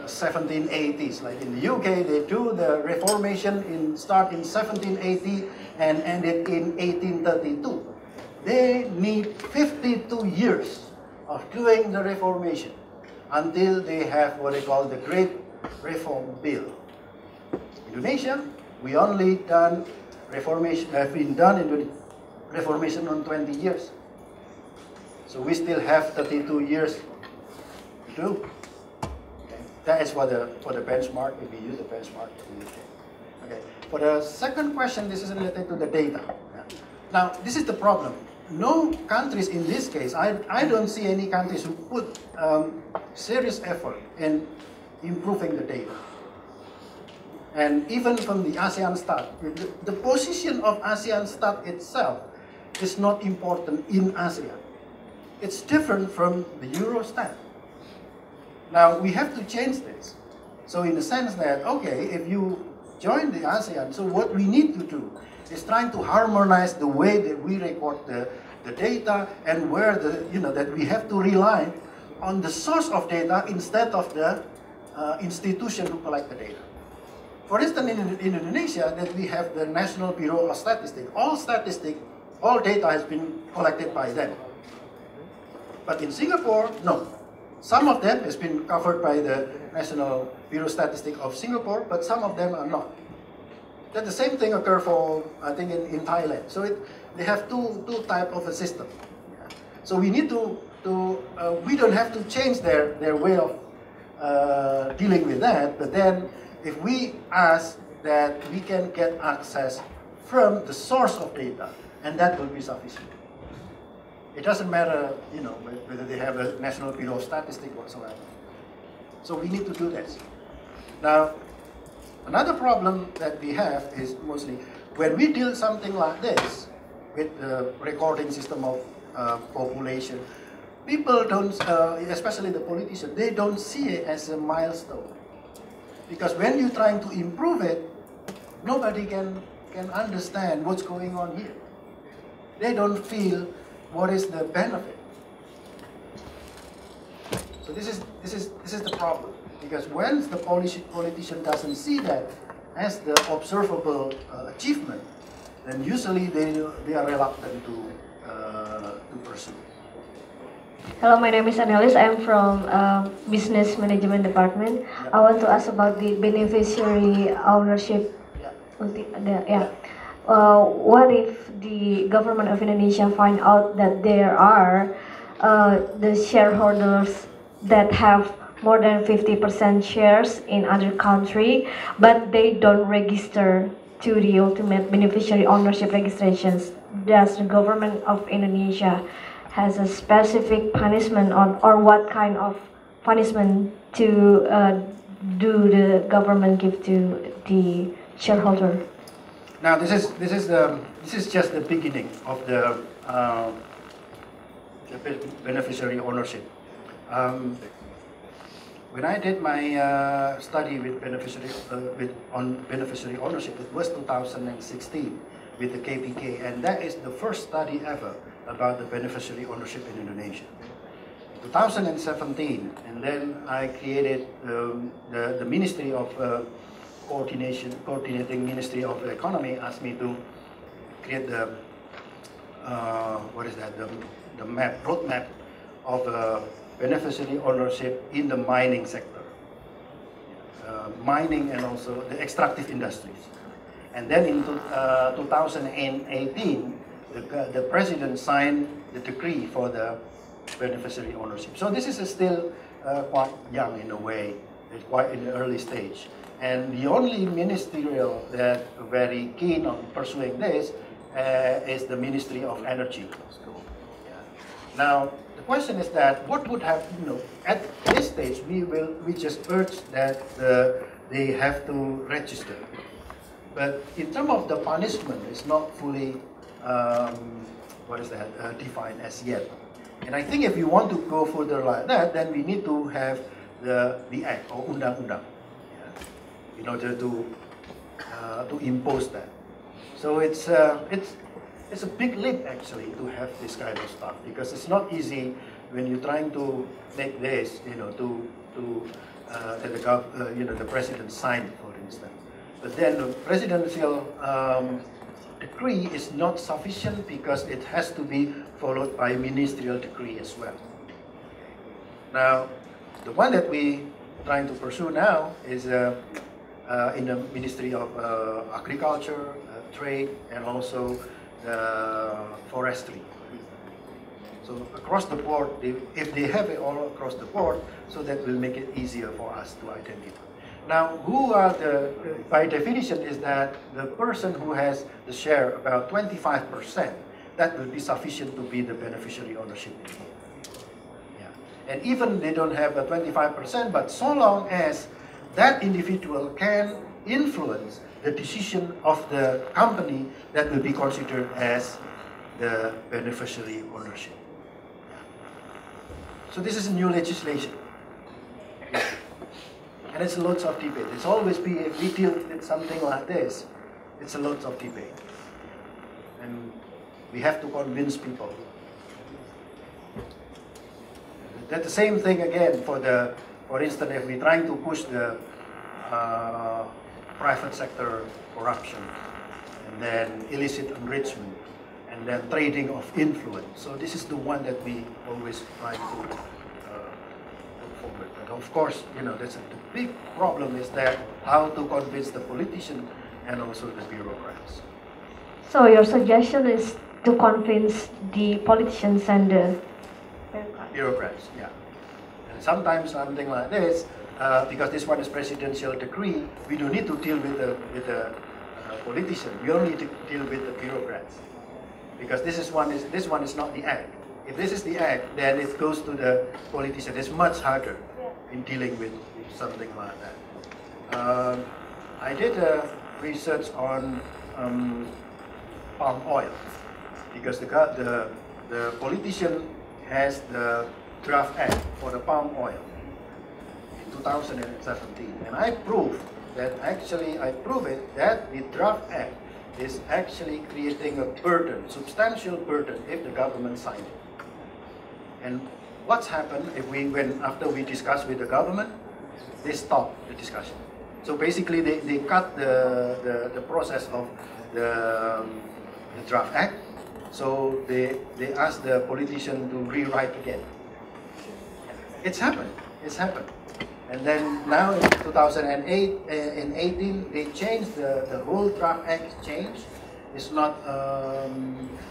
1780s. Like in the UK, they do the Reformation start in 1780 and ended in 1832. They need 52 years of doing the Reformation until they have what they call the Great Reform Bill. Indonesia, we only done Reformation, have been done in the Reformation on 20 years. So we still have 32 years to do. Okay. That is for the benchmark, if we use the benchmark in the UK. Okay. For the second question, this is related to the data. Yeah. Now, this is the problem. No countries in this case, I don't see any countries who put serious effort in improving the data. And even from the ASEAN Stat, the position of ASEAN Stat itself is not important in ASEAN. It's different from the Eurostat. Now, we have to change this. So in the sense that, okay, if you join the ASEAN, so what we need to do is trying to harmonize the way that we record the data and where that we have to rely on the source of data instead of the institution who collect the data. For instance, in Indonesia, that we have the National Bureau of Statistics. All data has been collected by them. But in Singapore, no. Some of them has been covered by the National Bureau of Statistics of Singapore, but some of them are not. That the same thing occur for, I think, in Thailand. So they have two type of a system. So we need we don't have to change their way of dealing with that, but then if we ask that we can get access from the source of data, and that will be sufficient. It doesn't matter, whether they have a National Bureau of Statistics whatsoever. So we need to do this. Now, another problem that we have is mostly when we deal something like this with the recording system of population, people don't, especially the politicians, they don't see it as a milestone. Because when you're trying to improve it, nobody can understand what's going on here. they don't feel what is the benefit. So this is the problem, because when the politician doesn't see that as the observable achievement, then usually they are reluctant to pursue. Hello, my name is Annelies. I'm from Business Management Department. Yeah. I want to ask about the beneficiary ownership. Yeah. What if the government of Indonesia find out that there are the shareholders that have more than 50% shares in other country, but they don't register to the ultimate beneficiary ownership registrations? Does the government of Indonesia has a specific punishment on, or what kind of punishment to do the government give to the shareholder? Now this is just the beginning of the beneficiary ownership. When I did my study with on beneficiary ownership, it was 2016 with the KPK, and that is the first study ever about the beneficiary ownership in Indonesia. 2017, and then I created the Ministry of Coordinating Ministry of Economy asked me to create the the roadmap of beneficiary ownership in the mining sector, mining and also the extractive industries. And then in 2018, the president signed the decree for the beneficiary ownership. So this is still quite young in a way, it's quite in the early stage. And the only ministerial that very keen on pursuing this is the Ministry of Energy. Now, the question is that what would have, at this stage, we just urge that they have to register. But in terms of the punishment, it's not fully, defined as yet. And I think if you want to go further like that, then we need to have the act or undang-undang, in order to impose that. So it's a big leap actually to have this kind of stuff, because it's not easy when you're trying to make this, that the president signed, for instance. But then the presidential decree is not sufficient because it has to be followed by ministerial decree as well. Now, the one that we trying to pursue now is in the Ministry of Agriculture, Trade, and also Forestry. So across the board, if they have it all across the board, so that will make it easier for us to identify. Now, who are by definition is that the person who has the share about 25%, that will be sufficient to be the beneficiary ownership. Yeah. And even they don't have a 25%, but so long as that individual can influence the decision of the company, that will be considered as the beneficiary ownership. So this is new legislation. And it's lots of debate. It's always be, if we deal with something like this, it's a lot of debate. And we have to convince people. That's the same thing again for instance, if we're trying to push the private sector corruption, and then illicit enrichment, and then trading of influence. So this is the one that we always try to look forward. But of course, that's the big problem is that how to convince the politician and also the bureaucrats. So your suggestion is to convince the politicians and the bureaucrats, yeah. And sometimes something like this, because this one is presidential decree, we don't need to deal with the politician. We only need to deal with the bureaucrats, because this one is not the act. If this is the act, then it goes to the politician. It's much harder in dealing with something like that. I did research on palm oil, because the politician has the draft act for the palm oil in 2017, and I proved that the draft act is actually creating a burden, substantial burden, if the government signs it. And what's happened if after we discuss with the government, they stop the discussion. So basically, they cut the process of the draft act. So they ask the politician to rewrite again. It's happened. It's happened. And then now in 2018, they changed the whole draft act. Changed. It's not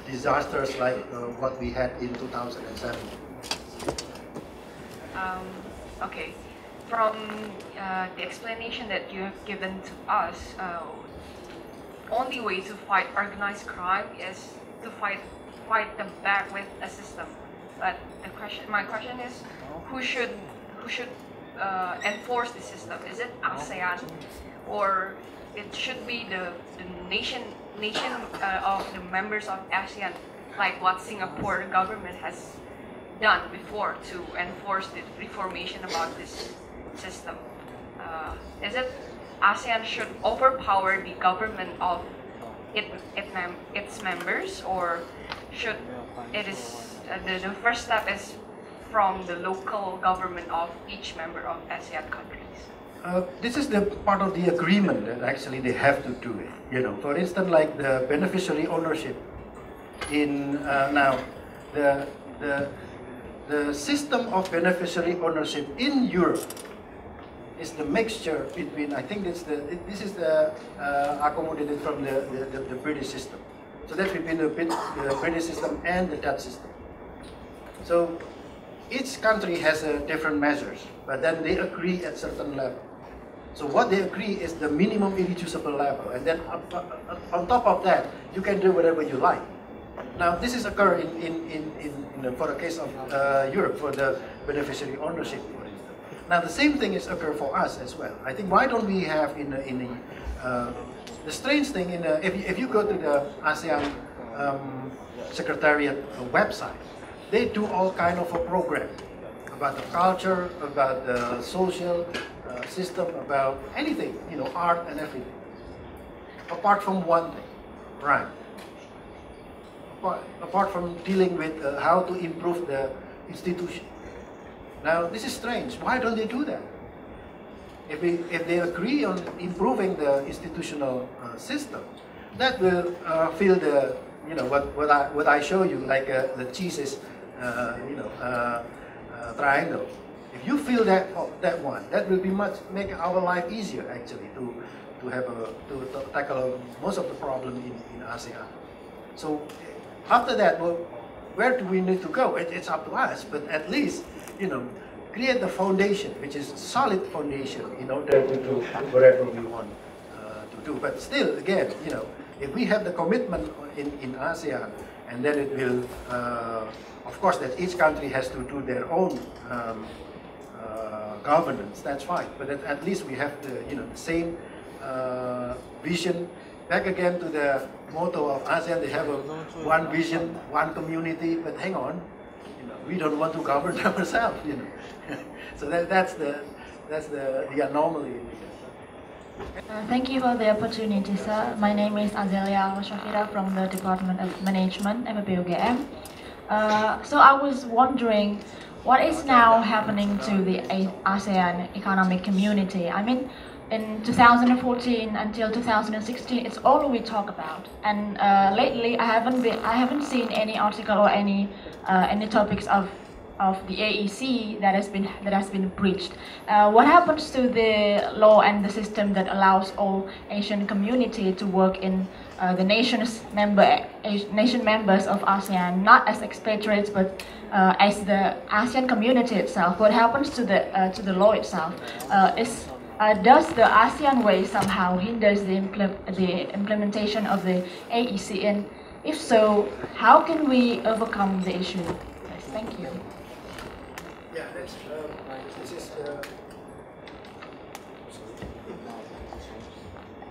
disasters like what we had in 2007. Okay. From the explanation that you have given to us, only way to fight organized crime is to fight them back with a system. But my question is, who should enforce the system? Is it ASEAN, or it should be the nation of the members of ASEAN, like what Singapore government has done before to enforce the reformation about this system? Is it ASEAN should overpower the government of its members, or should it is the first step is from the local government of each member of ASEAN countries? This is the part of the agreement that actually they have to do it. You know, for instance, like the beneficiary ownership in now the system of beneficiary ownership in Europe is the mixture between, I think this is the accommodated from the British system. So that's between the British system and the Dutch system. So each country has different measures, but then they agree at certain level. So what they agree is the minimum irreducible level, and then on top of that, you can do whatever you like. Now this is occur for the case of Europe for the beneficiary ownership, for instance. Now the same thing is occur for us as well. I think why don't we have the strange thing if you go to the ASEAN Secretariat website, they do all kind of a program about the culture, about the social system, about anything, you know, art and everything. Apart from one thing, right? Apart from dealing with how to improve the institution. Now this is strange. Why don't they do that? If they agree on improving the institutional system, that will fill the, you know, what I show you, like the cheeses, triangle. If you fill that one, that will be make our life easier actually to tackle most of the problem in ASEAN. So after that, well, where do we need to go? It's up to us, but at least, you know, create the foundation, which is solid foundation, in order to do whatever we want to do. But still, again, you know, if we have the commitment in ASEAN, and then it will, of course, that each country has to do their own governance. That's fine. But at least we have the, you know, the same vision. Back again to the motto of ASEAN, they have one vision, one community. But hang on, you know, we don't want to govern ourselves, you know. So that's the anomaly. Thank you for the opportunity, sir. My name is Azelia Al-Shafira from the Department of Management, MPUGM. So I was wondering, what is now happening to the ASEAN economic community? I mean, in 2014 until 2016, it's all we talk about. And lately, I haven't seen any article or any topics of the AEC that has been breached. What happens to the law and the system that allows all Asian community to work in the nation members of ASEAN, not as expatriates but as the ASEAN community itself? What happens to the law itself? Does the ASEAN way somehow hinders the implementation of the AEC? And if so, how can we overcome the issue? Yes, thank you. Yeah, this is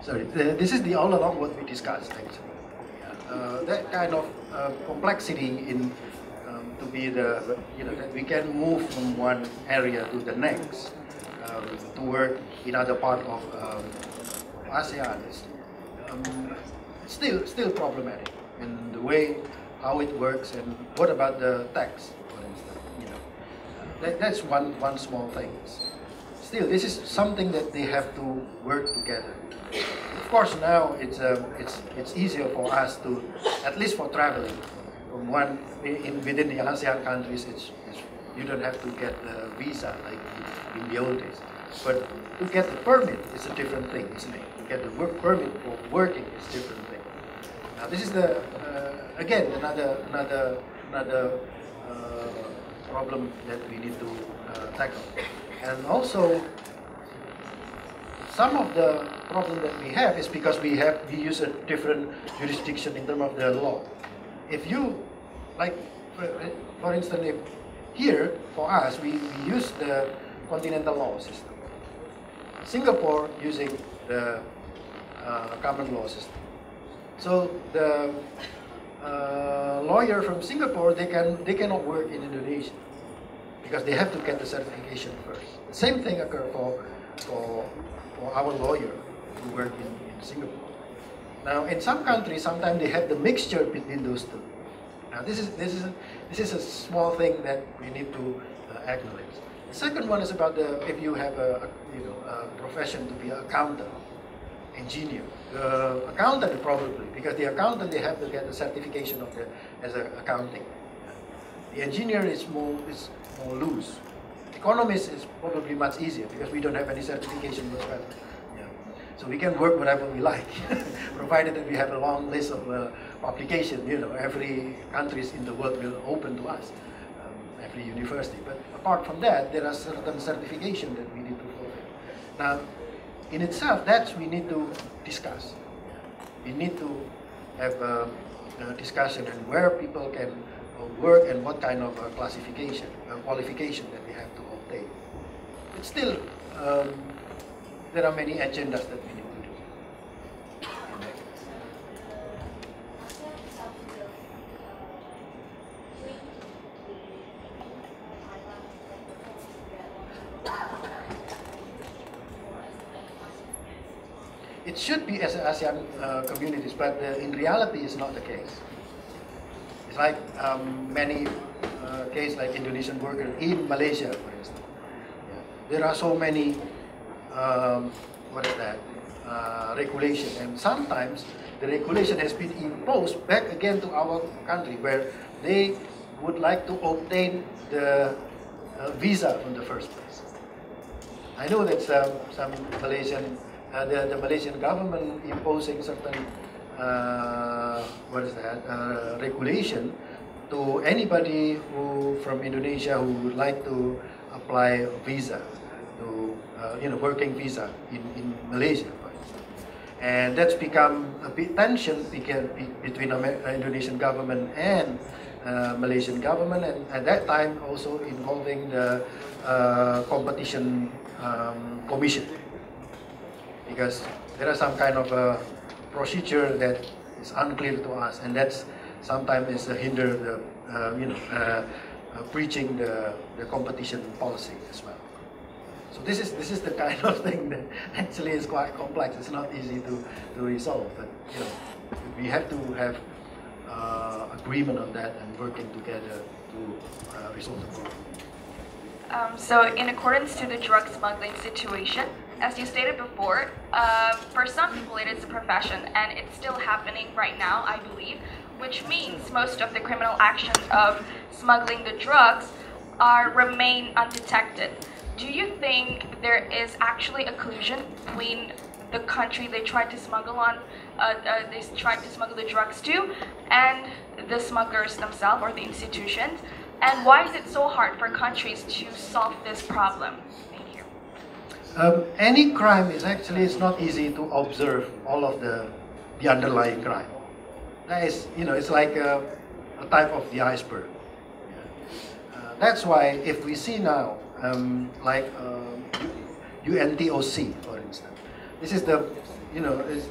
sorry. This is the all along what we discussed actually. That kind of complexity in to be the, you know, that we can move from one area to the next to work in other part of ASEAN. it's still problematic in the way how it works, and what about the tax, for instance, you know. That's one small thing. Still, this is something that they have to work together. Of course, now it's easier for us to, at least for traveling, from within the ASEAN countries, you don't have to get a visa like in the old days. But to get the permit is a different thing, isn't it? To get the work permit for working is a different thing. Now this is the again another problem that we need to tackle, and also some of the problem that we have is because we use a different jurisdiction in terms of the law. If you, like, for instance, if here for us we use the continental law system. Singapore using the common law system. So the lawyer from Singapore, they cannot work in Indonesia because they have to get the certification first. The same thing occurs for our lawyer who work in Singapore. Now, in some countries, sometimes they have the mixture between those two. Now, this is a small thing that we need to acknowledge. The second one is about if you have a profession to be an accountant, engineer. The accountant probably, because the accountant, they have to get the certification of as an accounting. The engineer is more loose. Economist is probably much easier because we don't have any certification whatsoever. Yeah. So we can work whatever we like, provided that we have a long list of publications. You know, every countries in the world will open to us, every university. But apart from that, there are certain certifications that we need to fulfill. Now, in itself, we need to discuss. We need to have a discussion on where people can work and what kind of qualification that we have to obtain. But still, there are many agendas that we need to do. It should be as ASEAN communities, but in reality, it's not the case. It's like many cases like Indonesian workers in Malaysia, for instance. Yeah. There are so many, regulation, and sometimes the regulation has been imposed back again to our country, where they would like to obtain the visa in the first place. I know that some Malaysian, the Malaysian government imposing certain regulation to anybody from Indonesia who would like to apply a visa, to working visa in Malaysia, for instance. And that's become a bit tension between Indonesian government and Malaysian government, and at that time also involving the competition commission, because there are some kind of procedure that is unclear to us, and that's sometimes is hinder the breaching the competition policy as well. So this is the kind of thing that actually is quite complex. It's not easy to resolve, but we have to have agreement on that and working together to resolve the problem. So in accordance to the drug smuggling situation, as you stated before, for some people it is a profession, and it's still happening right now, I believe, which means most of the criminal actions of smuggling the drugs remain undetected. Do you think there is actually a collusion between the country they tried to smuggle the drugs to, and the smugglers themselves or the institutions? And why is it so hard for countries to solve this problem? Thank you. Any crime is not easy to observe all of the underlying crime. That is, it's like a type of the iceberg. That's why if we see now, UNTOC, for instance, this is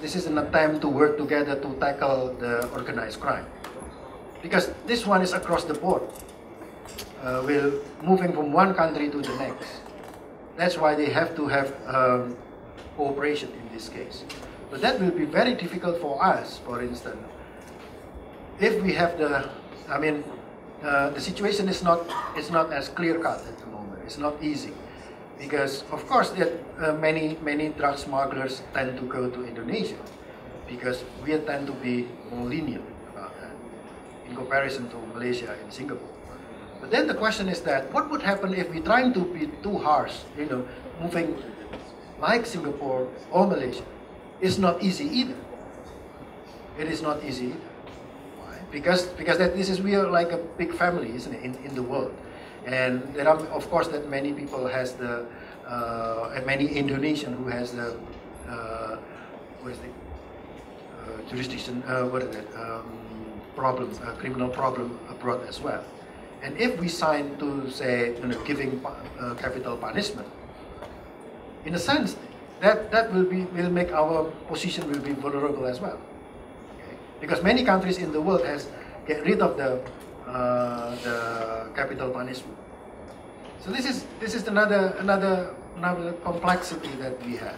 this is an attempt to work together to tackle the organized crime, because this one is across the board. We're moving from one country to the next. That's why they have to have cooperation in this case. But that will be very difficult for us, for instance, if we have the, I mean, the situation is not as clear cut at the moment. It's not easy because, of course, that many drug smugglers tend to go to Indonesia because we tend to be more lenient about that in comparison to Malaysia and Singapore. But then the question is that what would happen if we trying to be too harsh, you know, moving like Singapore or Malaysia? It's not easy either. It is not easy either. Because we are like a big family, isn't it, in the world, and there are of course that many people has the and many Indonesian who has the what is it jurisdiction problem criminal problem abroad as well, and if we sign to say giving capital punishment, in a sense that will make our position will be vulnerable as well. Because many countries in the world has get rid of the capital punishment. So this is another complexity that we have.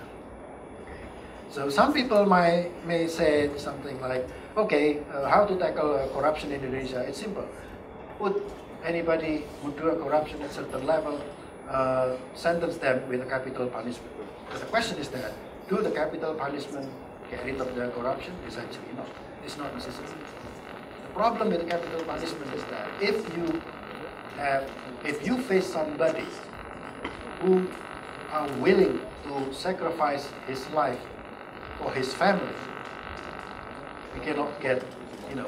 Okay. So some people may say something like, okay, how to tackle corruption in Indonesia? It's simple. Put anybody who do a corruption at a certain level, sentence them with a capital punishment. But the question is that, do the capital punishment get rid of the corruption? It's actually not. It's not necessary. The problem with capital punishment is that if you face somebody who are willing to sacrifice his life for his family, we cannot get rid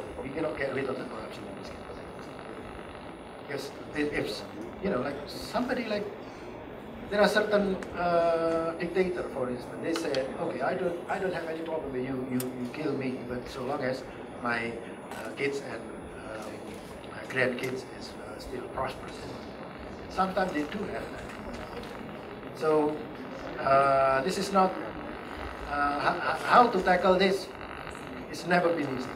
of the corruption in this case. Because if like somebody like, there are certain dictator, for instance. They say, okay, I don't have any problem with you. You kill me, but so long as my kids and my grandkids is still prosperous. Sometimes they do have that. So this is not how to tackle this. It's never been easy.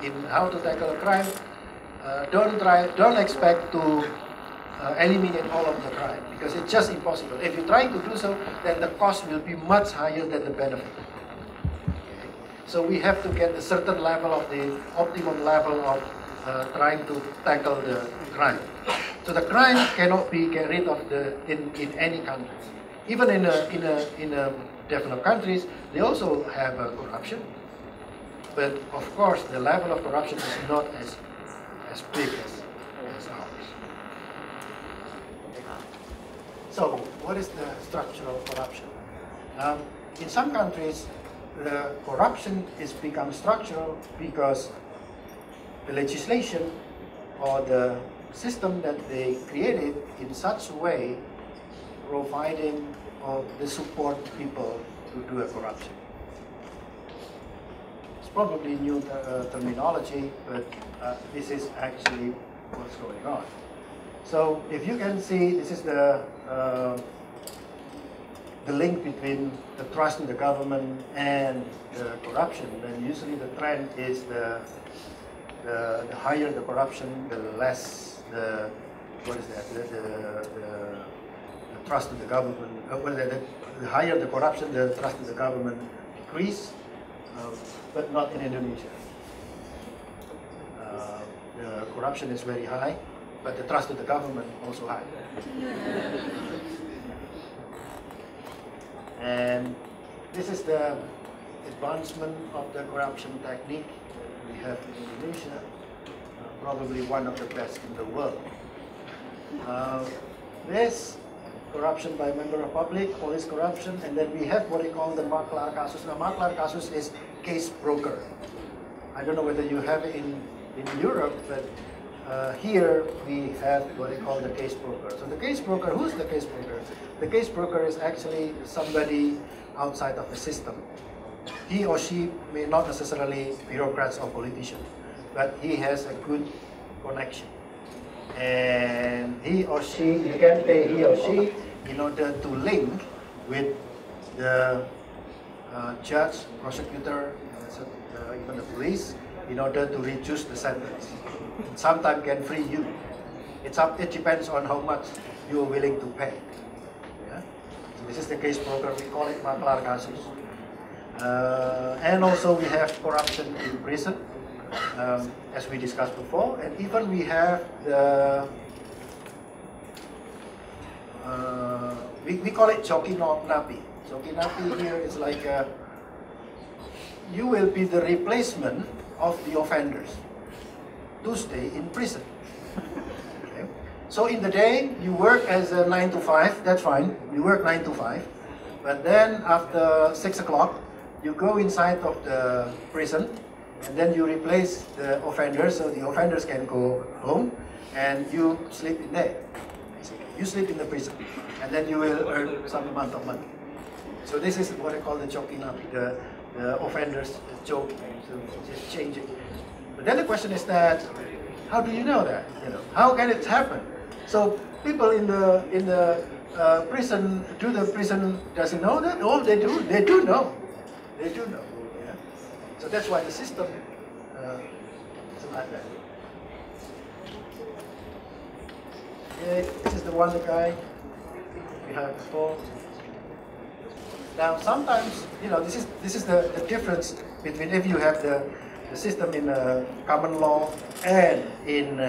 In how to tackle a crime, don't expect to eliminate all of the crime, because it's just impossible. If you try to do so, then the cost will be much higher than the benefit. Okay. So we have to get a certain level of the optimum level of trying to tackle the crime. So the crime cannot be get rid of in any country. Even in developed countries, they also have corruption. But of course, the level of corruption is not as big as ours. So, what is the structural corruption? In some countries, the corruption is become structural because the legislation or the system that they created in such a way providing or they support people to do a corruption. It's probably new terminology, but this is actually what's going on. So if you can see, this is the link between the trust in the government and the corruption. Then usually the trend is the higher the corruption, the less the trust in the government. The higher the corruption, the trust in the government decrease, but not in Indonesia. The corruption is very high, but the trust in the government also high. And this is the advancement of the corruption technique we have in Indonesia, probably one of the best in the world. This corruption by member of public, police corruption, and then we have what we call the maklar kasus. Now, maklar kasus is case broker. I don't know whether you have it in Europe, but here we have what they call the case broker. So the case broker, who's the case broker? The case broker is actually somebody outside of the system. He or she may not necessarily bureaucrats or politicians, but he has a good connection. And he or she, you can pay he or she in order to link with the judge, prosecutor, even the police, in order to reduce the sentence. Sometimes can free you. It depends on how much you are willing to pay. Yeah? So this is the case broker, we call it maklar kasus. And also we have corruption in prison, as we discussed before, and even we have the we call it Choki Napi. Choki Napi here is like you will be the replacement of the offenders to stay in prison. Okay. So in the day you work as a 9 to 5, that's fine. You work 9 to 5, but then after 6 o'clock you go inside of the prison, and then you replace the offenders, so the offenders can go home, and you sleep in there. You sleep in the prison, and then you will earn some amount of money. So this is what I call the choking up, the offenders choking, so just changing. But then the question is that, how do you know that? You know, how can it happen? So people in the prison, do the prison doesn't know that? Oh, they do. They do know. They do know. Yeah? So that's why the system is like that. Okay, this is the one guy we had before. Now sometimes, you know, this is the difference between if you have the system in common law and in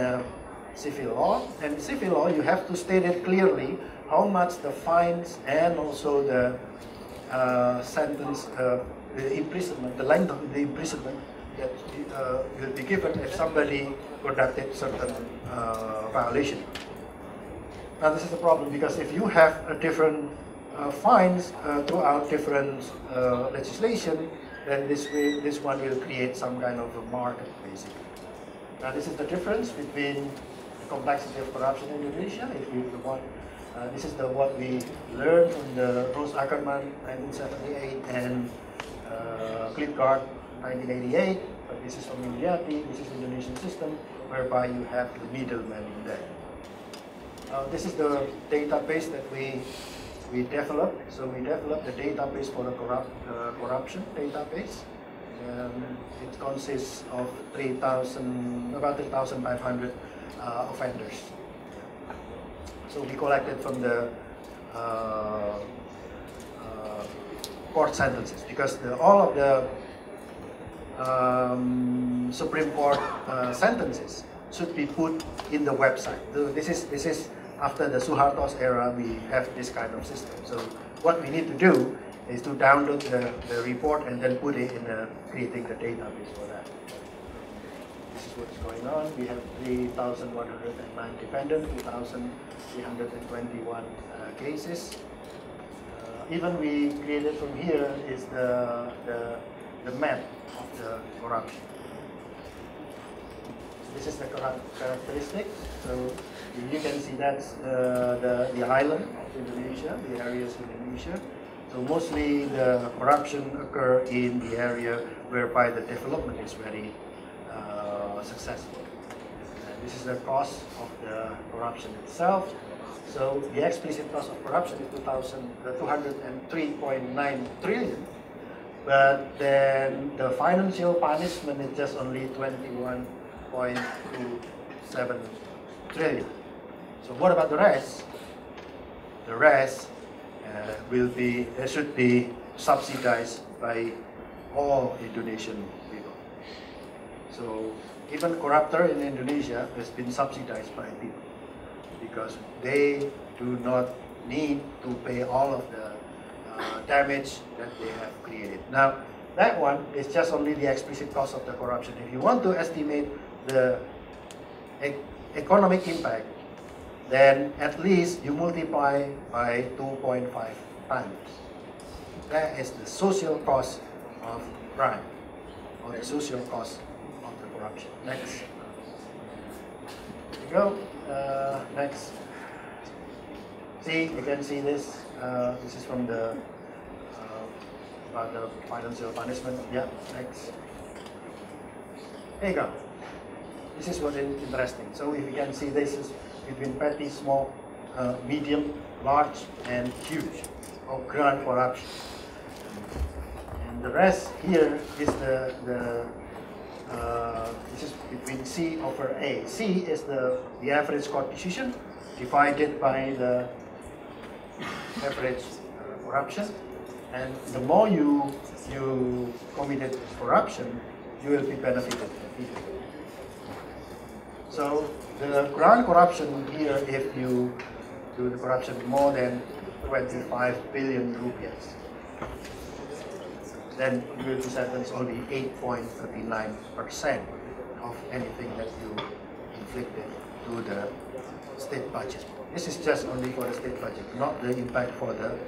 civil law. And in civil law, you have to state it clearly how much the fines and also the sentence, the imprisonment, the length of the imprisonment that will be given if somebody conducted certain violation. Now this is the problem, because if you have a different fines throughout different legislation, then this one will create some kind of a market, basically. Now this is the difference between the complexity of corruption in Indonesia. If you want, this is what we learned from the Rose Ackerman 1978 and Klitgaard 1988. But this is from Indiati. This is the Indonesian system, whereby you have the middleman in there. This is the database that we developed. So we developed the database for the corruption database. It consists of about 3,500 offenders. So we collected from the court sentences, because all of the Supreme Court sentences should be put in the website. This is after the Suharto's era, we have this kind of system. So what we need to do is to download the report and then put it in creating the database for that. This is what's going on. We have 3,109 defendants, 2,321 cases. Even we created from here is the map of the corruption. This is the characteristic. So you can see that's the island of Indonesia, the areas in Indonesia. So mostly the corruption occur in the area whereby the development is very successful. And this is the cost of the corruption itself. So the explicit cost of corruption is 203.9 trillion. But then the financial punishment is just only 21.27 trillion. So what about the rest? The rest should be subsidized by all Indonesian people. So even corruptor in Indonesia has been subsidized by people, because they do not need to pay all of the damage that they have created. Now, that one is just only the explicit cost of the corruption. If you want to estimate the economic impact, then at least you multiply by 2.5 times. That is the social cost of crime, or the social cost of the corruption. Next. There you go. Next. See, you can see this. This is from the financial punishment. Yeah, next. There you go. This is what is interesting. So if you can see, this is between petty, small, medium, large, and huge, or grand corruption. And the rest here is this is between C over A. C is the average court decision divided by the average corruption, And the more you committed corruption, you will be benefited. So the ground corruption here, if you do the corruption more than 25 billion rupees, then you will be sentenced only 8.39% of anything that you inflicted to the state budget. This is just only for the state budget, not the impact for the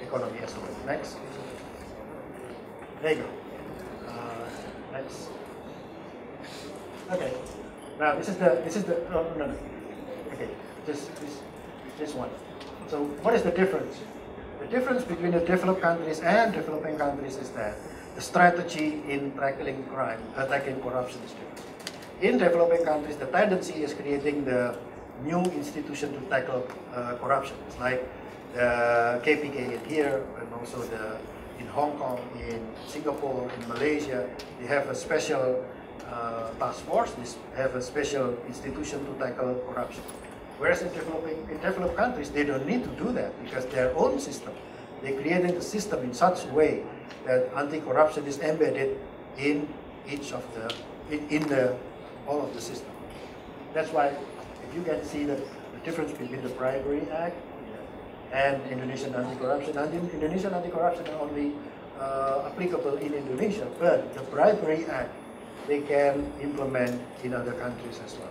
economy as well. Next. There you go. Next. Okay. Now this is the no. Okay. This one. So what is the difference? The difference between the developed countries and developing countries is that the strategy in tackling corruption is different. In developing countries, the tendency is creating the new institution to tackle corruption. It's like the KPK in here, and also in Hong Kong, in Singapore, in Malaysia, they have a special task force. They have a special institution to tackle corruption. Whereas in developed countries, they don't need to do that because their own system. They created the system in such a way that anti-corruption is embedded in each of all of the system. That's why if you can see the difference between the Bribery Act and Indonesian anti-corruption. And Indonesian anti-corruption are only applicable in Indonesia, but the Bribery Act they can implement in other countries as well.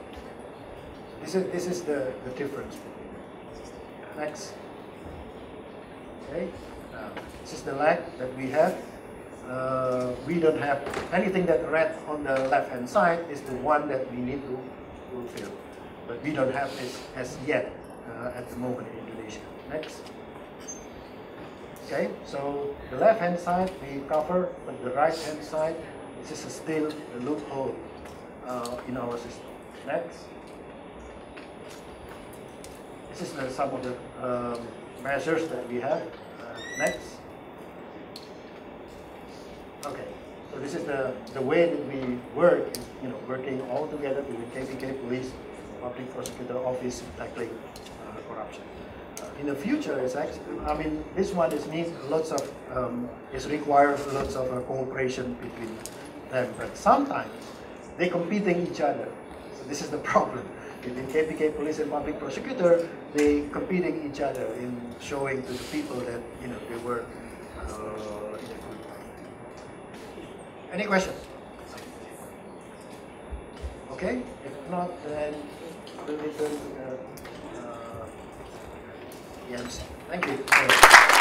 This is the difference between them. Next. Okay. This is the lag that we have. We don't have anything that red on the left-hand side is the one that we need to fulfill, but we don't have this as yet at the moment in Indonesia. Next. Okay. So the left-hand side we cover, but the right-hand side this is still a loophole in our system. Next. This is some of the measures that we have. Next. Okay, so this is the way that we work, working all together with KPK, police, public prosecutor office, tackling corruption. In the future, it's actually, this one is requires lots of cooperation between them, but sometimes they competing each other. So this is the problem. Between KPK, police, and public prosecutor, they competing each other in showing to the people that they work in a good way. Any questions? Okay. If not, then we'll return to the M.Sc. Thank you.